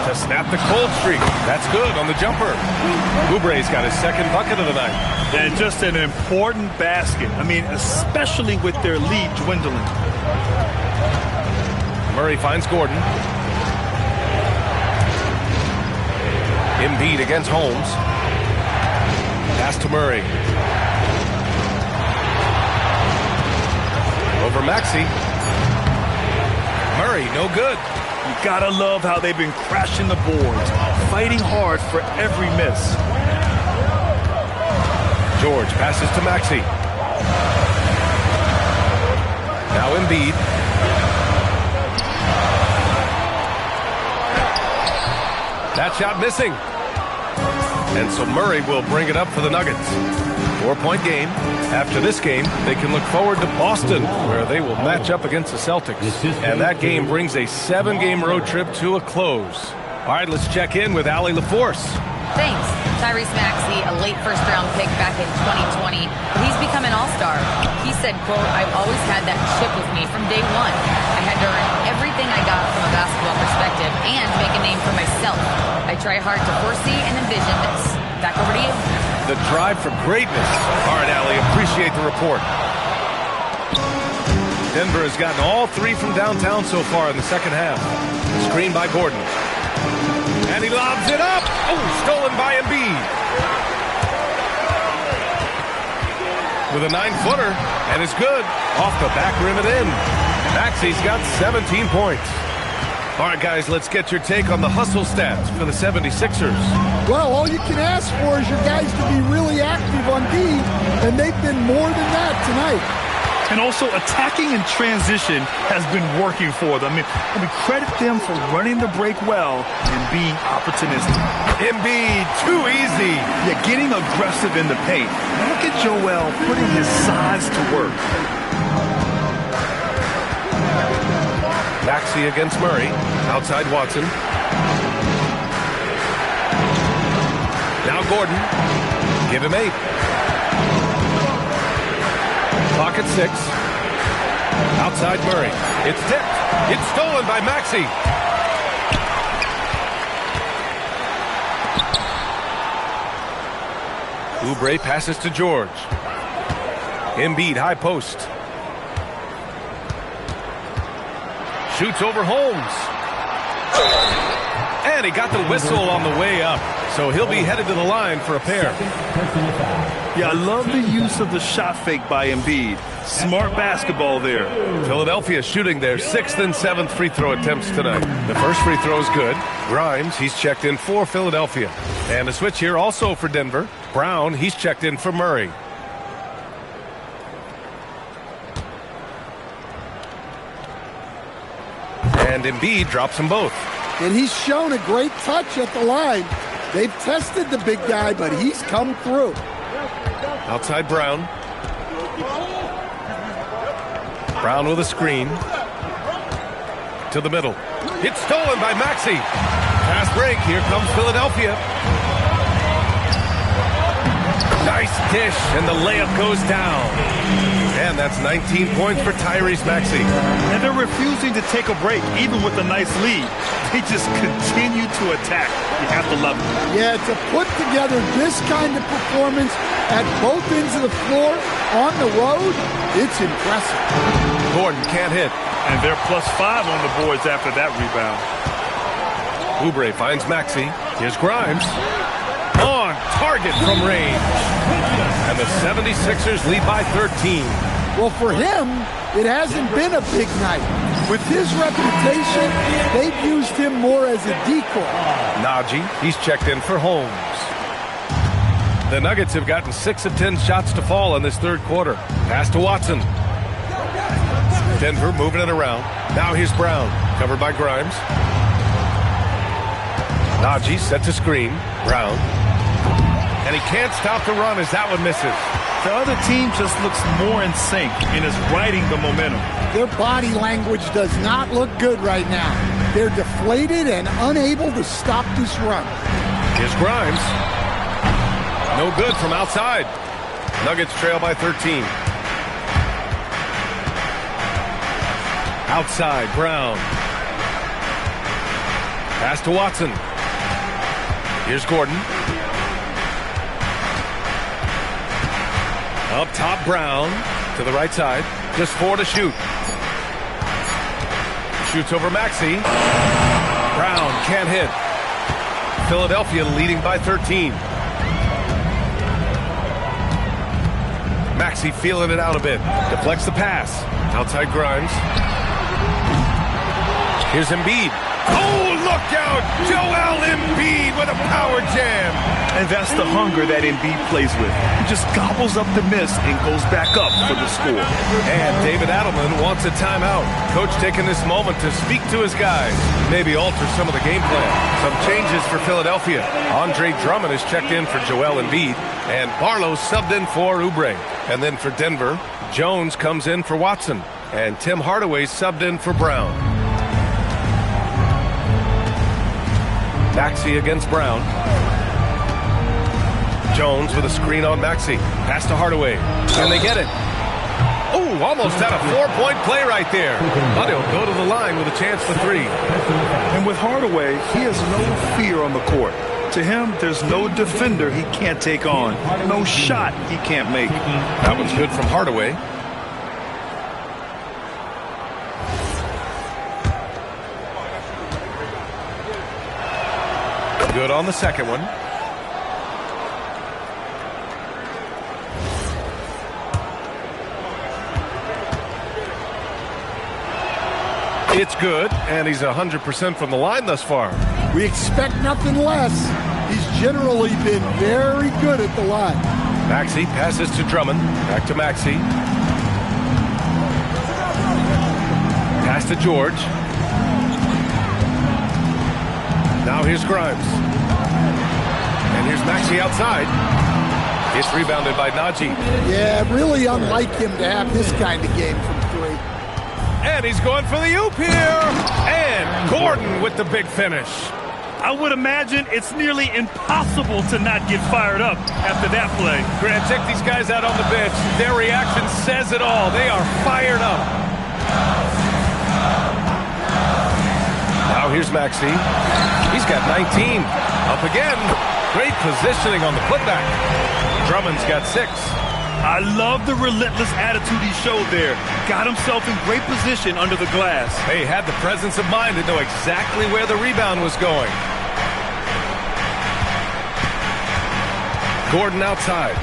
[SPEAKER 1] To snap the cold streak. That's good on the jumper. Oubre's got his 2nd bucket of the night.
[SPEAKER 2] And just an important basket. I mean, especially with their lead dwindling.
[SPEAKER 1] Murray finds Gordon. Embiid against Holmes. Pass to Murray. Over Maxey. Murray, no good.
[SPEAKER 2] You gotta love how they've been crashing the boards, fighting hard for every miss.
[SPEAKER 1] George passes to Maxey. Now Embiid. That shot missing. And so Murray will bring it up for the Nuggets. 4-point game. After this game, they can look forward to Boston, where they will match up against the Celtics. And that game brings a 7-game road trip to a close. All right, let's check in with Allie LaForce.
[SPEAKER 4] Thanks. Tyrese Maxey, a late first-round pick back in 2020. He's become an all-star. He said, quote, "I've always had that chip with me from day one. I had to earn everything I got from a basketball perspective and make a name for myself. I try hard to foresee and envision this." Back over to you.
[SPEAKER 1] The drive for greatness. All right, Allie, appreciate the report. Denver has gotten all 3 from downtown so far in the second half. Screen by Gordon. And he lobs it up. Oh, stolen by Embiid. With a 9-footer, and it's good. Off the back rim and in. Maxey's got 17 points. All right, guys, let's get your take on the hustle stats for the 76ers.
[SPEAKER 3] Well, all you can ask for is your guys to be really active on D, and they've been more than that tonight.
[SPEAKER 2] And also, attacking in transition has been working for them. I mean, credit them for running the break well and being opportunistic.
[SPEAKER 1] Embiid, too easy.
[SPEAKER 2] Yeah, getting aggressive in the paint. Look at Joel putting his size to work.
[SPEAKER 1] Maxey against Murray. Outside Watson. Now Gordon. Give him 8. Clock at 6. Outside Murray. It's tipped. It's stolen by Maxey. Oubre passes to George. Embiid high post. Shoots over Holmes. And he got the whistle on the way up, so he'll be headed to the line for a pair.
[SPEAKER 2] Yeah, I love the use of the shot fake by Embiid. Smart basketball there.
[SPEAKER 1] Philadelphia shooting their 6th and 7th free throw attempts tonight. The first free throw is good. Grimes, he's checked in for Philadelphia. And a switch here also for Denver. Brown, he's checked in for Murray. And Embiid drops them both.
[SPEAKER 3] And he's shown a great touch at the line. They've tested the big guy, but he's come through.
[SPEAKER 1] Outside Brown. Brown with a screen. To the middle. It's stolen by Maxey. Fast break. Here comes Philadelphia. Nice dish, and the layup goes down. And that's 19 points for Tyrese Maxey.
[SPEAKER 2] And they're refusing to take a break, even with a nice lead. They just continue to attack. You have to love it.
[SPEAKER 3] Yeah, to put together this kind of performance at both ends of the floor on the road, it's impressive.
[SPEAKER 1] Gordon can't hit.
[SPEAKER 2] And they're +5 on the boards after that rebound.
[SPEAKER 1] Oubre finds Maxey. Here's Grimes. On target from range. And the 76ers lead by 13.
[SPEAKER 3] Well, for him, it hasn't been a big night. With his reputation, they've used him more as a decoy.
[SPEAKER 1] Najee, he's checked in for Holmes. The Nuggets have gotten 6 of 10 shots to fall in this third quarter. Pass to Watson. Denver moving it around. Now here's Brown, covered by Grimes. Najee set to screen. Brown. And he can't stop the run as that one misses.
[SPEAKER 2] The other team just looks more in sync and is riding the momentum.
[SPEAKER 3] Their body language does not look good right now. They're deflated and unable to stop this run.
[SPEAKER 1] Here's Grimes. No good from outside. Nuggets trail by 13. Outside, Brown. Pass to Watson. Here's Gordon. Up top, Brown. To the right side. Just 4 to shoot. Shoots over Maxey. Brown can't hit. Philadelphia leading by 13. Maxey feeling it out a bit. Deflects the pass. Outside Grimes. Here's Embiid. Oh, look out! Joel Embiid with a power jam.
[SPEAKER 2] And that's the hunger that Embiid plays with. He just gobbles up the miss and goes back up for the score.
[SPEAKER 1] And David Adelman wants a timeout. Coach taking this moment to speak to his guys. Maybe alter some of the game plan. Some changes for Philadelphia. Andre Drummond is checked in for Joel Embiid. And Barlow subbed in for Oubre. And then for Denver, Jones comes in for Watson. And Tim Hardaway subbed in for Brown. Maxey against Brown. Jones with a screen on Maxey. Pass to Hardaway. And they get it. Oh, almost had a 4-point play right there. But he'll go to the line with a chance for 3.
[SPEAKER 2] And with Hardaway, he has no fear on the court. To him, there's no defender he can't take on. No shot he can't make.
[SPEAKER 1] That was good from Hardaway. Good on the second one. It's good, and he's 100% from the line thus far.
[SPEAKER 3] We expect nothing less. He's generally been very good at the line.
[SPEAKER 1] Maxey passes to Drummond. Back to Maxey. Pass to George. Now here's Grimes. And here's Maxey outside. It's rebounded by Najee.
[SPEAKER 3] Yeah, really unlike him to have this kind of game from 3.
[SPEAKER 1] And he's going for the oop here. And Gordon with the big finish.
[SPEAKER 2] I would imagine it's nearly impossible to not get fired up after that play.
[SPEAKER 1] Grant, check these guys out on the bench. Their reaction says it all. They are fired up. Now here's Maxey. He's got 19. Up again. Great positioning on the putback. Drummond's got 6.
[SPEAKER 2] I love the relentless attitude he showed there. Got himself in great position under the glass.
[SPEAKER 1] They had the presence of mind to know exactly where the rebound was going. Gordon outside.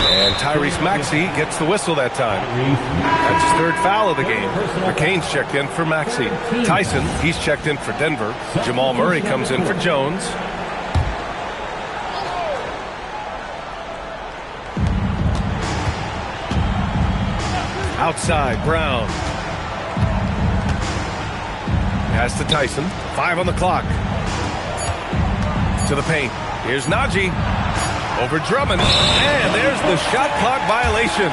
[SPEAKER 1] And Tyrese Maxey gets the whistle that time. That's his third foul of the game. McCain's checked in for Maxey. Tyson, he's checked in for Denver. Jamal Murray comes in for Jones. Outside, Brown. Pass to Tyson. 5 on the clock. To the paint. Here's Najee. Over Drummond. And there's the shot clock violation.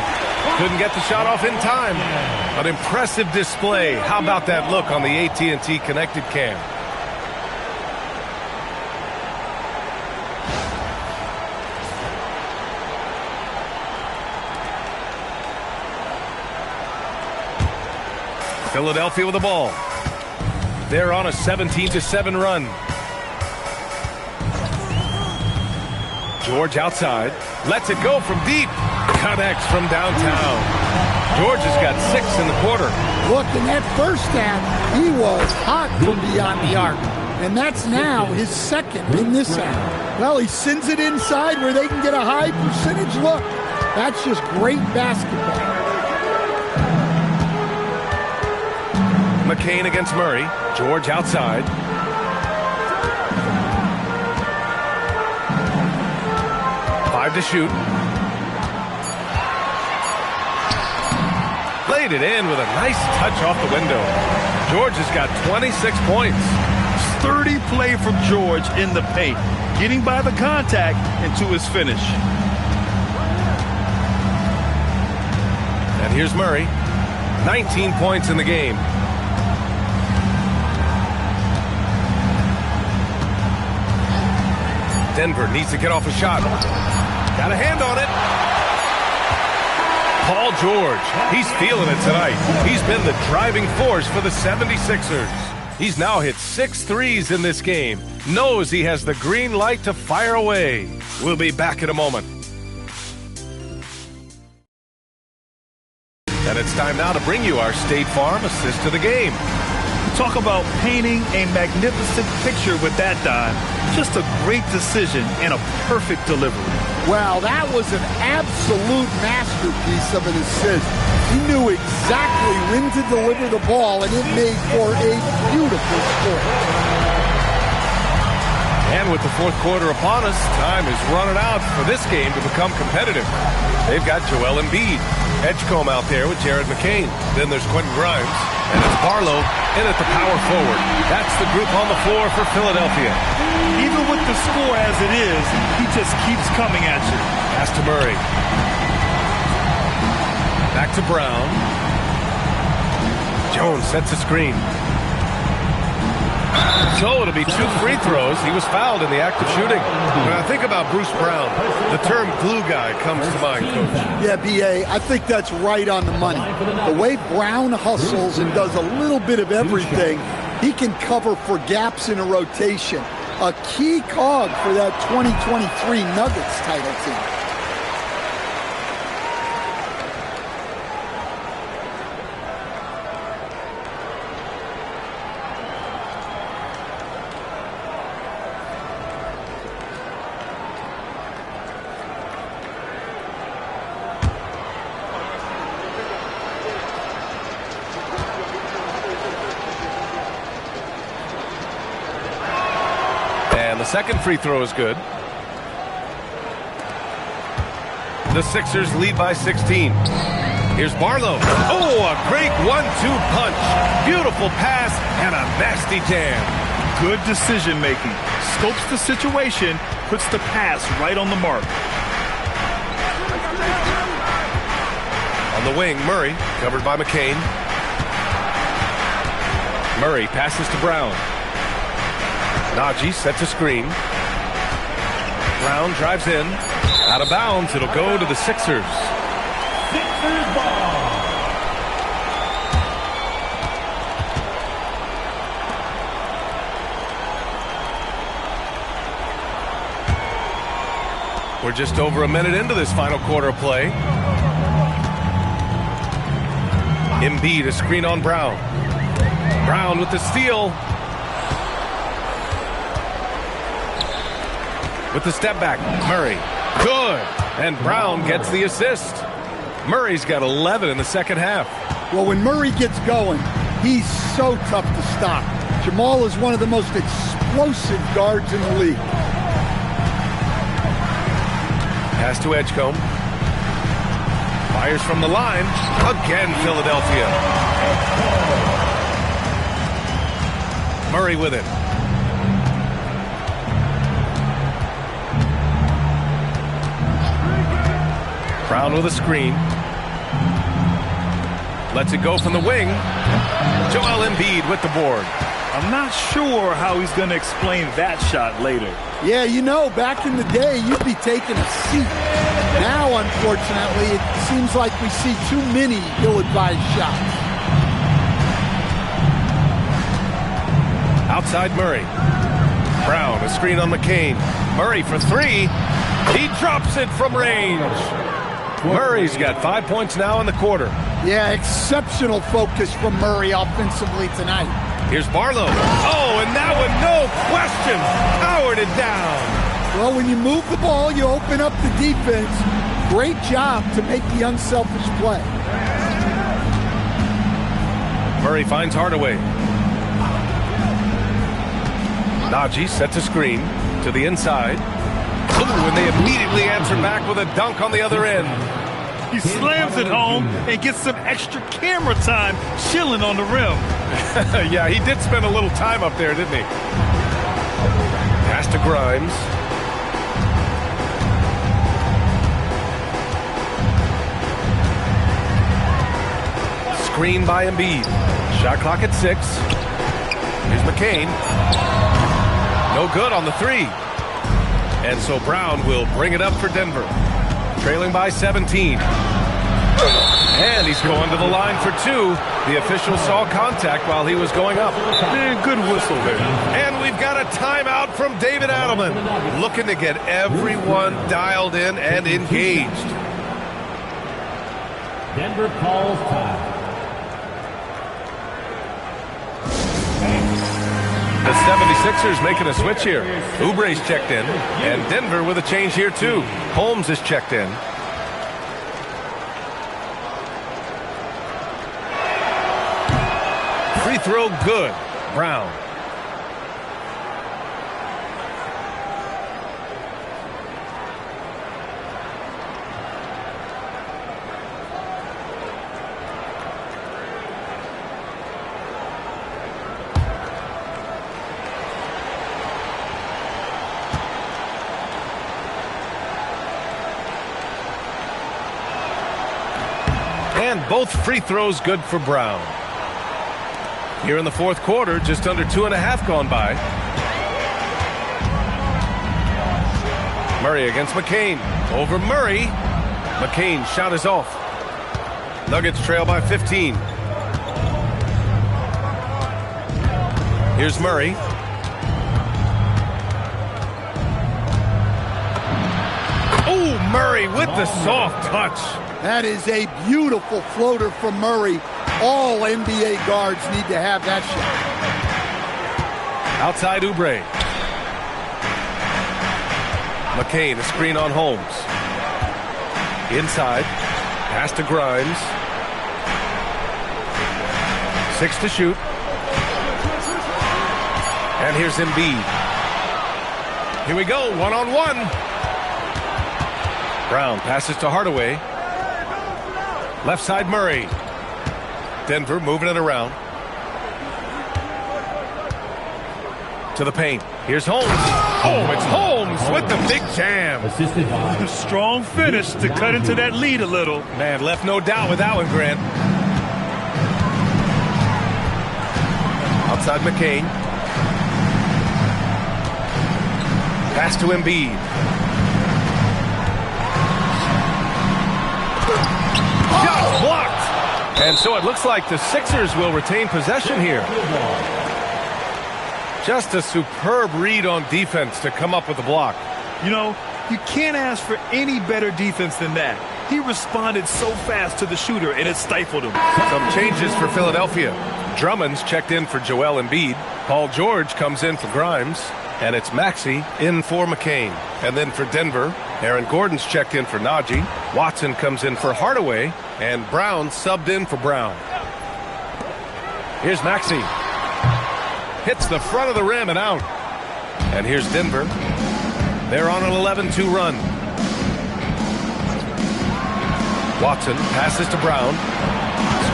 [SPEAKER 1] Couldn't get the shot off in time. An impressive display. How about that look on the AT&T connected cam? Philadelphia with the ball. They're on a 17-7 run. George outside. Lets it go from deep. Connects from downtown. George has got 6 in the quarter.
[SPEAKER 3] Look, in that first half, he was hot from beyond the arc. And that's now his second in this half. Well, he sends it inside where they can get a high percentage look. That's just great basketball.
[SPEAKER 1] McCain against Murray. George outside. Five to shoot. Played it in with a nice touch off the window. George has got 26 points.
[SPEAKER 2] Sturdy play from George in the paint, getting by the contact and to his finish.
[SPEAKER 1] And here's Murray. 19 points in the game. Denver needs to get off a shot. Got a hand on it. Paul George, he's feeling it tonight. He's been the driving force for the 76ers. He's now hit 6 threes in this game. Knows he has the green light to fire away. We'll be back in a moment. And it's time now to bring you our State Farm assist to the game.
[SPEAKER 2] Talk about painting a magnificent picture with that dive. Just a great decision and a perfect delivery.
[SPEAKER 3] Well, that was an absolute masterpiece of an assist. He knew exactly when to deliver the ball, and it made for a beautiful score.
[SPEAKER 1] And with the fourth quarter upon us, time is running out for this game to become competitive. They've got Joel Embiid. Edgecombe out there with Jared McCain. Then there's Quentin Grimes. And it's Barlow in at the power forward. That's the group on the floor for Philadelphia.
[SPEAKER 2] Even with the score as it is, he just keeps coming at you.
[SPEAKER 1] Pass to Murray. Back to Brown. Jones sets a screen. So it'll be 2 free throws. He was fouled in the act of shooting. When I think about Bruce Brown, the term glue guy comes to mind, Coach.
[SPEAKER 3] Yeah, B.A., I think that's right on the money. The way Brown hustles and does a little bit of everything, he can cover for gaps in a rotation. A key cog for that 2023 Nuggets title team.
[SPEAKER 1] The second free throw is good. The Sixers lead by 16. Here's Barlow. Oh, a great 1-2 punch. Beautiful pass and a nasty jam.
[SPEAKER 2] Good decision making. Scopes the situation, puts the pass right on the mark.
[SPEAKER 1] On the wing, Murray, covered by McCain. Murray passes to Brown. Najee sets a screen. Brown drives in. Out of bounds. It'll go to the Sixers.
[SPEAKER 5] Sixers ball.
[SPEAKER 1] We're just over a minute into this final quarter of play. Embiid, a screen on Brown. Brown with the steal. With the step back, Murray Good. And Brown gets the assist. Murray's got 11 in the second half.
[SPEAKER 3] Well, when Murray gets going, he's so tough to stop. Jamal is one of the most explosive guards in the league.
[SPEAKER 1] Pass to Edgecombe. Fires from the line. Again, Philadelphia. Murray with it. Brown with a screen. Lets it go from the wing. Joel Embiid with the board.
[SPEAKER 2] I'm not sure how he's going to explain that shot later.
[SPEAKER 3] Yeah, you know, back in the day, you'd be taking a seat. Now, unfortunately, it seems like we see too many ill-advised shots.
[SPEAKER 1] Outside Murray. Brown, a screen on McCain. Murray for three. He drops it from range. Murray's got 5 points now in the quarter.
[SPEAKER 3] Yeah, exceptional focus from Murray offensively tonight.
[SPEAKER 1] Here's Barlow. Oh, and that one, no question, powered it down.
[SPEAKER 3] Well, when you move the ball, you open up the defense. Great job to make the unselfish play.
[SPEAKER 1] Murray finds Hardaway. Najee sets a screen to the inside. Ooh, and they immediately answer back with a dunk on the other end.
[SPEAKER 2] He slams it home and gets some extra camera time chilling on the rim.
[SPEAKER 1] Yeah, he did spend a little time up there, didn't he? Pass to Grimes. Screen by Embiid. Shot clock at 6. Here's McCain. No good on the three. And so Brown will bring it up for Denver. Trailing by 17. And he's going to the line for two. The official saw contact while he was going up.
[SPEAKER 2] Man, good whistle there.
[SPEAKER 1] And we've got a timeout from David Adelman, looking to get everyone dialed in and engaged.
[SPEAKER 5] Denver calls time.
[SPEAKER 1] The 76ers making a switch here. Oubre's checked in, and Denver with a change here too. Holmes is checked in. Free throw good. Brown. And both free throws good for Brown. Here in the fourth quarter, just under 2.5 gone by. Murray against McCain. Over Murray. McCain's shot is off. Nuggets trail by 15. Here's Murray. Oh, Murray with the soft touch.
[SPEAKER 3] That is a beautiful floater from Murray. All NBA guards need to have that shot.
[SPEAKER 1] Outside Oubre. McCain, a screen on Holmes. Inside. Pass to Grimes. 6 to shoot. And here's Embiid. Here we go, one-on-one. Brown passes to Hardaway. Left side Murray. Denver moving it around. To the paint. Here's Holmes. Oh, it's Holmes with the big jam.
[SPEAKER 5] Assisted by
[SPEAKER 2] Strong finish to cut into that lead a little.
[SPEAKER 1] Man, left no doubt with that one, Grant. Outside McCain. Pass to Embiid. Shot blocked. And so it looks like the Sixers will retain possession here. Just a superb read on defense to come up with the block.
[SPEAKER 2] You know, you can't ask for any better defense than that. He responded so fast to the shooter, and it stifled him.
[SPEAKER 1] Some changes for Philadelphia. Drummond's checked in for Joel Embiid. Paul George comes in for Grimes. And it's Maxey in for McCain. And then for Denver, Aaron Gordon's checked in for Najee. Watson comes in for Hardaway. And Brown subbed in for Brown. Here's Maxey. Hits the front of the rim and out. And here's Denver. They're on an 11-2 run. Watson passes to Brown.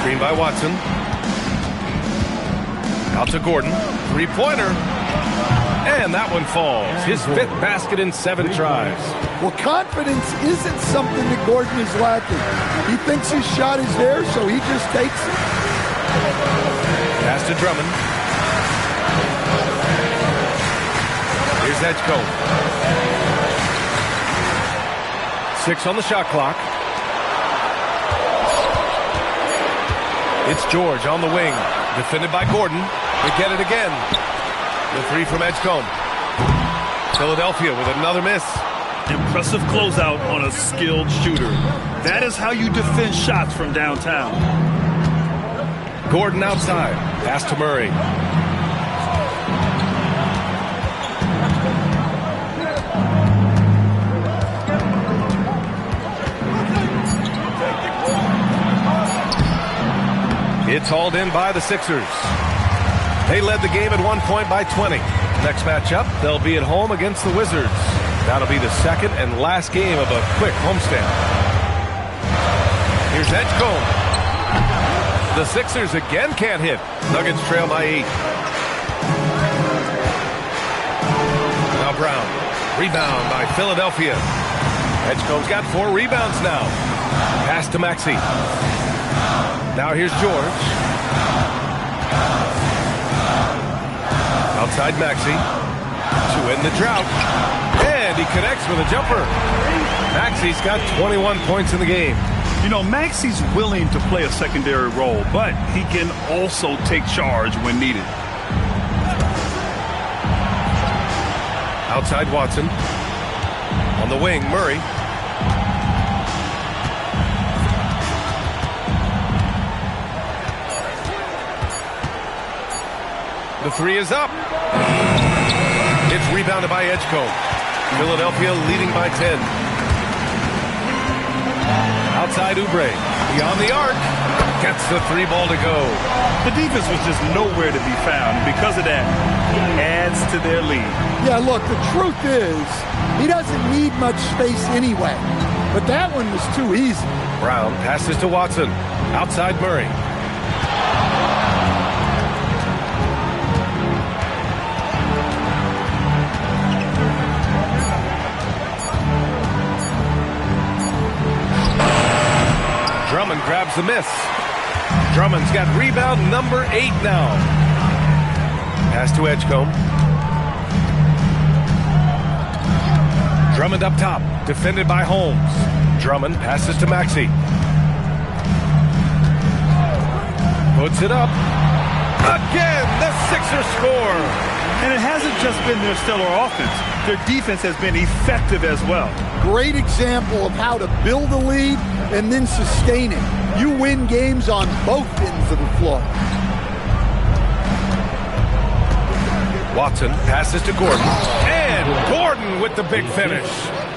[SPEAKER 1] Screen by Watson. Out to Gordon. Three-pointer. And that one falls. His 5th basket in 7 tries.
[SPEAKER 3] Well, confidence isn't something that Gordon is lacking. He thinks his shot is there, so he just takes it.
[SPEAKER 1] Pass to Drummond. Here's Edgecombe. 6 on the shot clock. It's George on the wing. Defended by Gordon. They get it again. The 3 from Edgecombe. Philadelphia with another miss.
[SPEAKER 2] Impressive closeout on a skilled shooter. That is how you defend shots from downtown.
[SPEAKER 1] Gordon outside. Pass to Murray. It's hauled in by the Sixers. They led the game at one point by 20. Next matchup, they'll be at home against the Wizards. That'll be the second and last game of a quick homestand. Here's Edgecombe. The Sixers again can't hit. Nuggets trail by 8. Now Brown. Rebound by Philadelphia. Edgecombe's got 4 rebounds now. Pass to Maxey. Now here's George. Outside Maxey. To end the drought. And he connects with a jumper. Maxey's got 21 points in the game.
[SPEAKER 2] You know, Maxey's willing to play a secondary role, but he can also take charge when needed.
[SPEAKER 1] Outside Watson. On the wing, Murray. The 3 is up. It's rebounded by Edgecombe. Philadelphia leading by 10. Outside Oubre. Beyond the arc. Gets the 3 ball to go.
[SPEAKER 2] The defense was just nowhere to be found. And because of that, adds to their lead.
[SPEAKER 3] Yeah, look, the truth is, he doesn't need much space anyway. But that one was too easy.
[SPEAKER 1] Brown passes to Watson. Outside Murray. Drummond grabs the miss. Drummond's got rebound number 8 now. Pass to Edgecombe. Drummond up top, defended by Holmes. Drummond passes to Maxey. Puts it up. Again, the Sixers score.
[SPEAKER 2] And it hasn't just been their stellar offense. Their defense has been effective as well.
[SPEAKER 3] Great example of how to build a lead and then sustain it. You win games on both ends of the floor.
[SPEAKER 1] Watson passes to Gordon. And Gordon with the big finish.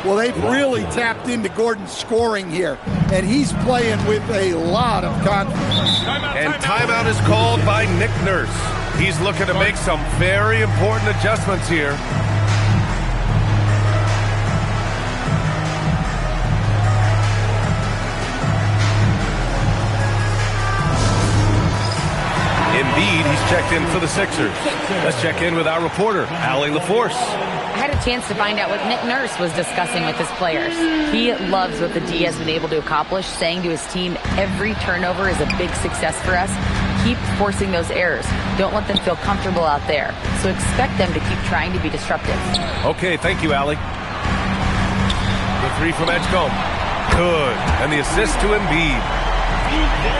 [SPEAKER 3] Well, they've really tapped into Gordon's scoring here, and he's playing with a lot of confidence.
[SPEAKER 1] And timeout is called by Nick Nurse. He's looking to make some very important adjustments here. Embiid, he's checked in for the Sixers. Let's check in with our reporter, Allie LaForce.
[SPEAKER 4] I had a chance to find out what Nick Nurse was discussing with his players. He loves what the D has been able to accomplish, saying to his team, every turnover is a big success for us. Keep forcing those errors. Don't let them feel comfortable out there. So expect them to keep trying to be disruptive.
[SPEAKER 1] Okay, thank you, Allie. The 3 from Edgecombe. Good. And the assist to Embiid.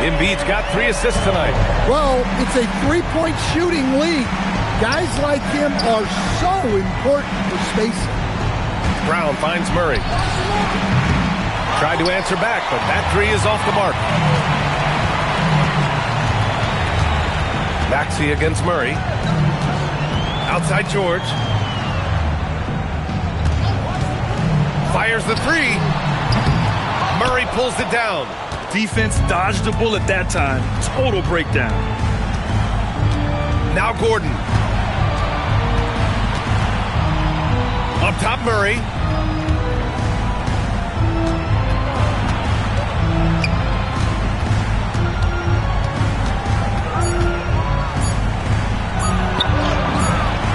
[SPEAKER 1] Embiid's got 3 assists tonight.
[SPEAKER 3] Well, it's a 3-point shooting lead. Guys like him are so important for spacing.
[SPEAKER 1] Brown finds Murray. Tried to answer back, but that 3 is off the mark. Maxey against Murray. Outside George. Fires the three. Murray pulls it down.
[SPEAKER 2] Defense dodged the bullet that time. Total breakdown.
[SPEAKER 1] Now Gordon. Up top, Murray.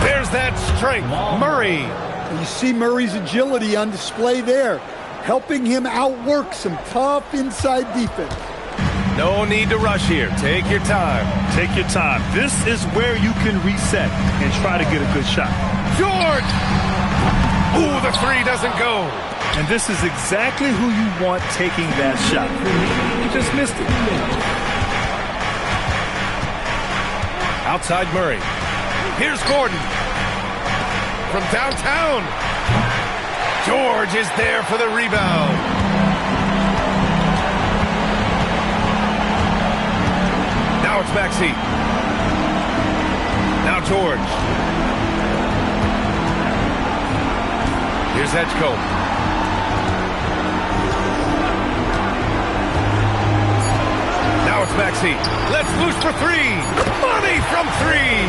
[SPEAKER 1] There's that strength. Murray.
[SPEAKER 3] You see Murray's agility on display there, helping him outwork some tough inside defense.
[SPEAKER 1] No need to rush here. Take your time.
[SPEAKER 2] Take your time. This is where you can reset and try to get a good shot.
[SPEAKER 1] George! Ooh, the three doesn't go.
[SPEAKER 2] And this is exactly who you want taking that shot. You just missed it.
[SPEAKER 1] Outside Murray. Here's Gordon. From downtown. George is there for the rebound. Now it's Maxey. Now George. Here's Edgecombe. Now it's Maxey. Let's loose for three. Money from three.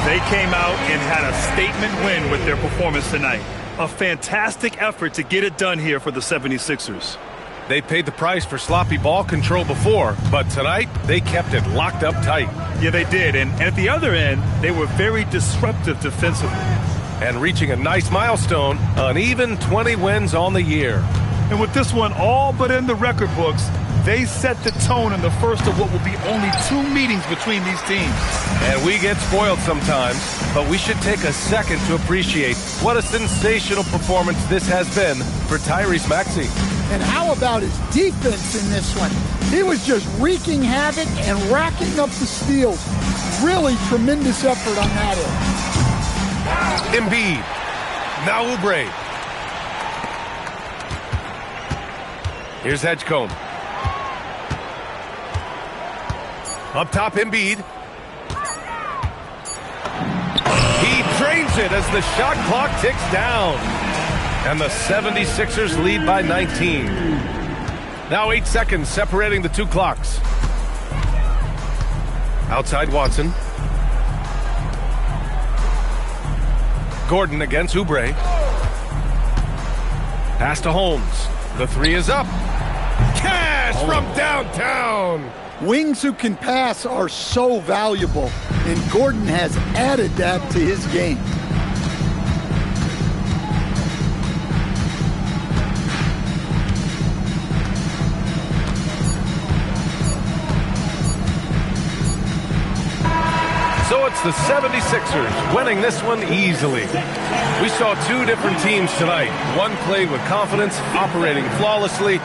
[SPEAKER 2] They came out and had a statement win with their performance tonight. A fantastic effort to get it done here for the 76ers.
[SPEAKER 1] They paid the price for sloppy ball control before, but tonight they kept it locked up tight.
[SPEAKER 2] Yeah, they did. And at the other end, they were very disruptive defensively.
[SPEAKER 1] And reaching a nice milestone, an even 20 wins on the year.
[SPEAKER 2] And with this one all but in the record books, they set the tone in the first of what will be only 2 meetings between these teams.
[SPEAKER 1] And we get spoiled sometimes, but we should take a second to appreciate what a sensational performance this has been for Tyrese Maxey.
[SPEAKER 3] And how about his defense in this one? He was just wreaking havoc and racking up the steals. Really tremendous effort on that end.
[SPEAKER 1] Embiid. Now Oubre. Here's Edgecombe. Up top, Embiid. He drains it as the shot clock ticks down. And the 76ers lead by 19. Now 8 seconds separating the two clocks. Outside Watson. Gordon against Oubre. Pass to Holmes. The three is up. Cash from downtown.
[SPEAKER 3] Wings who can pass are so valuable, and Gordon has added that to his game.
[SPEAKER 1] So it's the 76ers winning this one easily. We saw 2 different teams tonight. One played with confidence, operating flawlessly,